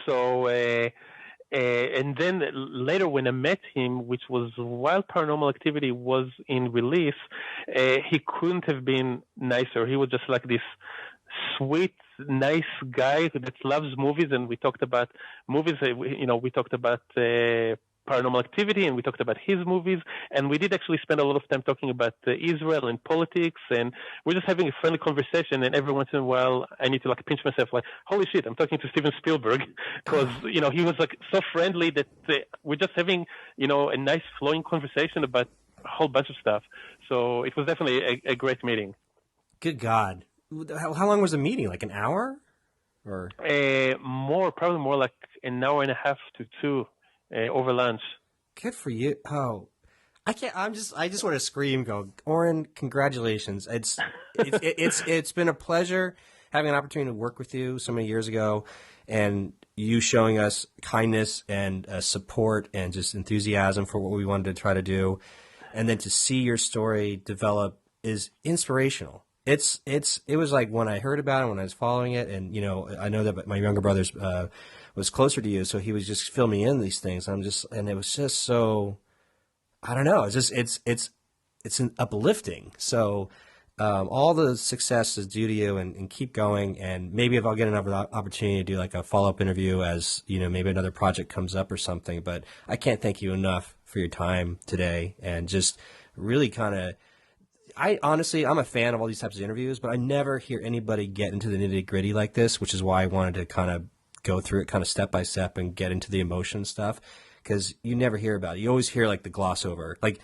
So, and then later when I met him, which was while Paranormal Activity was in release, he couldn't have been nicer. He was just like this sweet, nice guy that loves movies. And we talked about movies, we talked about Paranormal Activity, and we talked about his movies, and we did actually spend a lot of time talking about Israel and politics, and we're just having a friendly conversation, and every once in a while I need to like pinch myself like, holy shit, I'm talking to Steven Spielberg, because, he was like so friendly that we're just having, a nice flowing conversation about a whole bunch of stuff. So it was definitely a great meeting. Good God. How long was the meeting? Like an hour? Or probably more like an hour and a half to two. Over lunch. Good for you. Oh, I can't. I just want to scream. Go, Oren! Congratulations. It's been a pleasure having an opportunity to work with you so many years ago, and you showing us kindness and support and just enthusiasm for what we wanted to try to do, and then to see your story develop is inspirational. It was like when I heard about it, when I was following it, and I know that my younger brother's was closer to you, so he was just filming in these things. And it was just so, I don't know. It's an uplifting. So all the success is due to you, and keep going. And maybe if I'll get another opportunity to do like a follow-up interview as maybe another project comes up or something. But I can't thank you enough for your time today, and just really kind of. I'm a fan of all these types of interviews, but I never hear anybody get into the nitty-gritty like this, which is why I wanted to kind of go through it kind of step by step and get into the emotion stuff, because you never hear about it. You always hear like the gloss over, like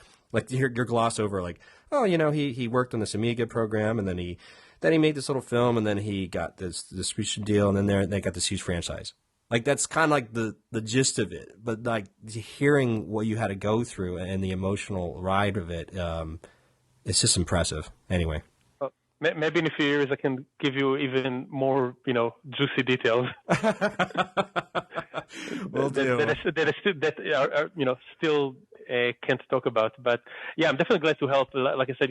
your gloss over, like, oh, he worked on this Amiga program, and then he made this little film, and then he got this distribution deal, and then they got this huge franchise. Like that's kind of like the gist of it. But like hearing what you had to go through and the emotional ride of it, it's just impressive. Anyway. Maybe in a few years I can give you even more, juicy details. Will do. That are still can't talk about. But yeah, I'm definitely glad to help. Like I said,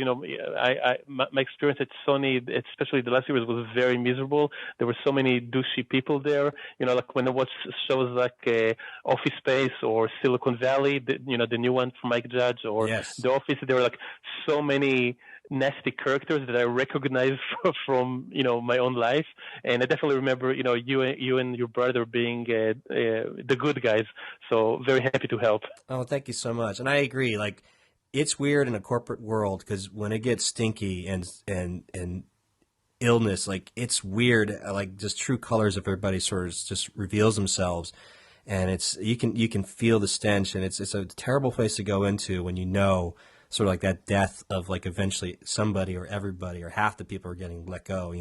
my experience at Sony, especially the last series, was very miserable. There were so many douchey people there. Like when I watch shows like Office Space or Silicon Valley, the new one from Mike Judge, or yes. The Office, there were like so many nasty characters that I recognize from my own life. And I definitely remember you and your brother being the good guys. So very happy to help. Oh, thank you so much. And I agree. Like, it's weird in a corporate world because when it gets stinky and illness, like, it's weird. Like, just true colors of everybody sort of just reveals themselves, and it's you can feel the stench, and it's a terrible place to go into when sort of like that death of like eventually somebody or everybody or half the people are getting let go.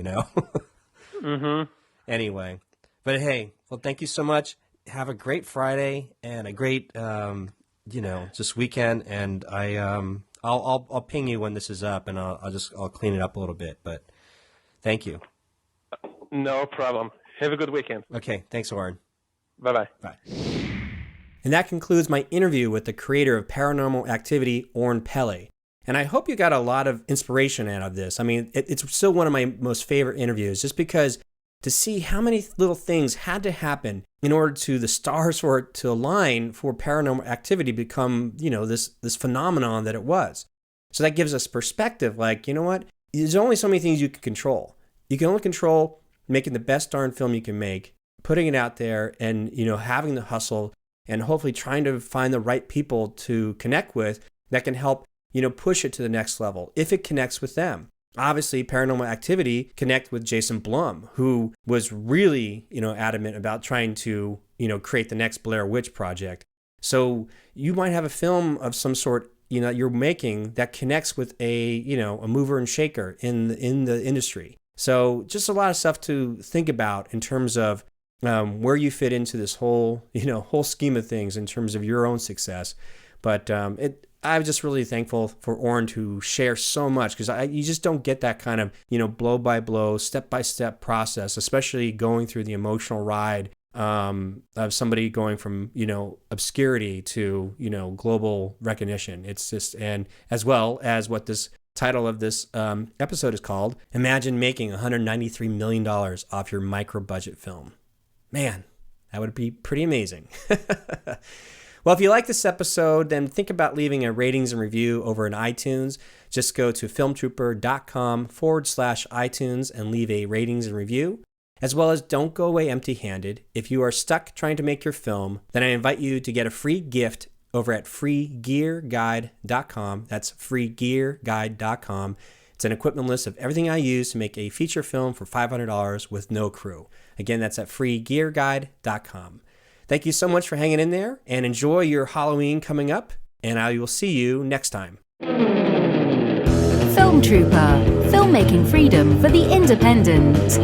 Mm-hmm. Anyway, but hey, well, thank you so much. Have a great Friday and a great just weekend, and I'll ping you when this is up, and I'll clean it up a little bit, but thank you. No problem. Have a good weekend. Okay, thanks, Oren. Bye-bye. Bye. And that concludes my interview with the creator of Paranormal Activity, Oren Peli. And I hope you got a lot of inspiration out of this. I mean, it's still one of my most favorite interviews, just because to see how many little things had to happen in order to the stars for it to align for Paranormal Activity become, this phenomenon that it was. So that gives us perspective. Like, you know what? There's only so many things you can control. You can only control making the best darn film you can make, putting it out there, and, having the hustle, and hopefully trying to find the right people to connect with that can help, push it to the next level if it connects with them. Obviously, Paranormal Activity connect with Jason Blum, who was really, adamant about trying to, create the next Blair Witch Project. So you might have a film of some sort, you're making that connects with a mover and shaker in the industry. So just a lot of stuff to think about in terms of where you fit into this whole scheme of things in terms of your own success. But I'm just really thankful for Oren to share so much, because you just don't get that kind of, blow by blow, step by step process, especially going through the emotional ride of somebody going from, obscurity to, global recognition. It's just, and as well as what this title of this episode is called, imagine making $193 million off your micro budget film. Man, that would be pretty amazing. Well, if you like this episode, then think about leaving a ratings and review over in iTunes. Just go to filmtrooper.com/iTunes and leave a ratings and review. As well as don't go away empty-handed. If you are stuck trying to make your film, then I invite you to get a free gift over at freegearguide.com. That's freegearguide.com. It's an equipment list of everything I use to make a feature film for $500 with no crew. Again, that's at freegearguide.com. Thank you so much for hanging in there, and enjoy your Halloween coming up, and I will see you next time. Film Trooper, filmmaking freedom for the independent.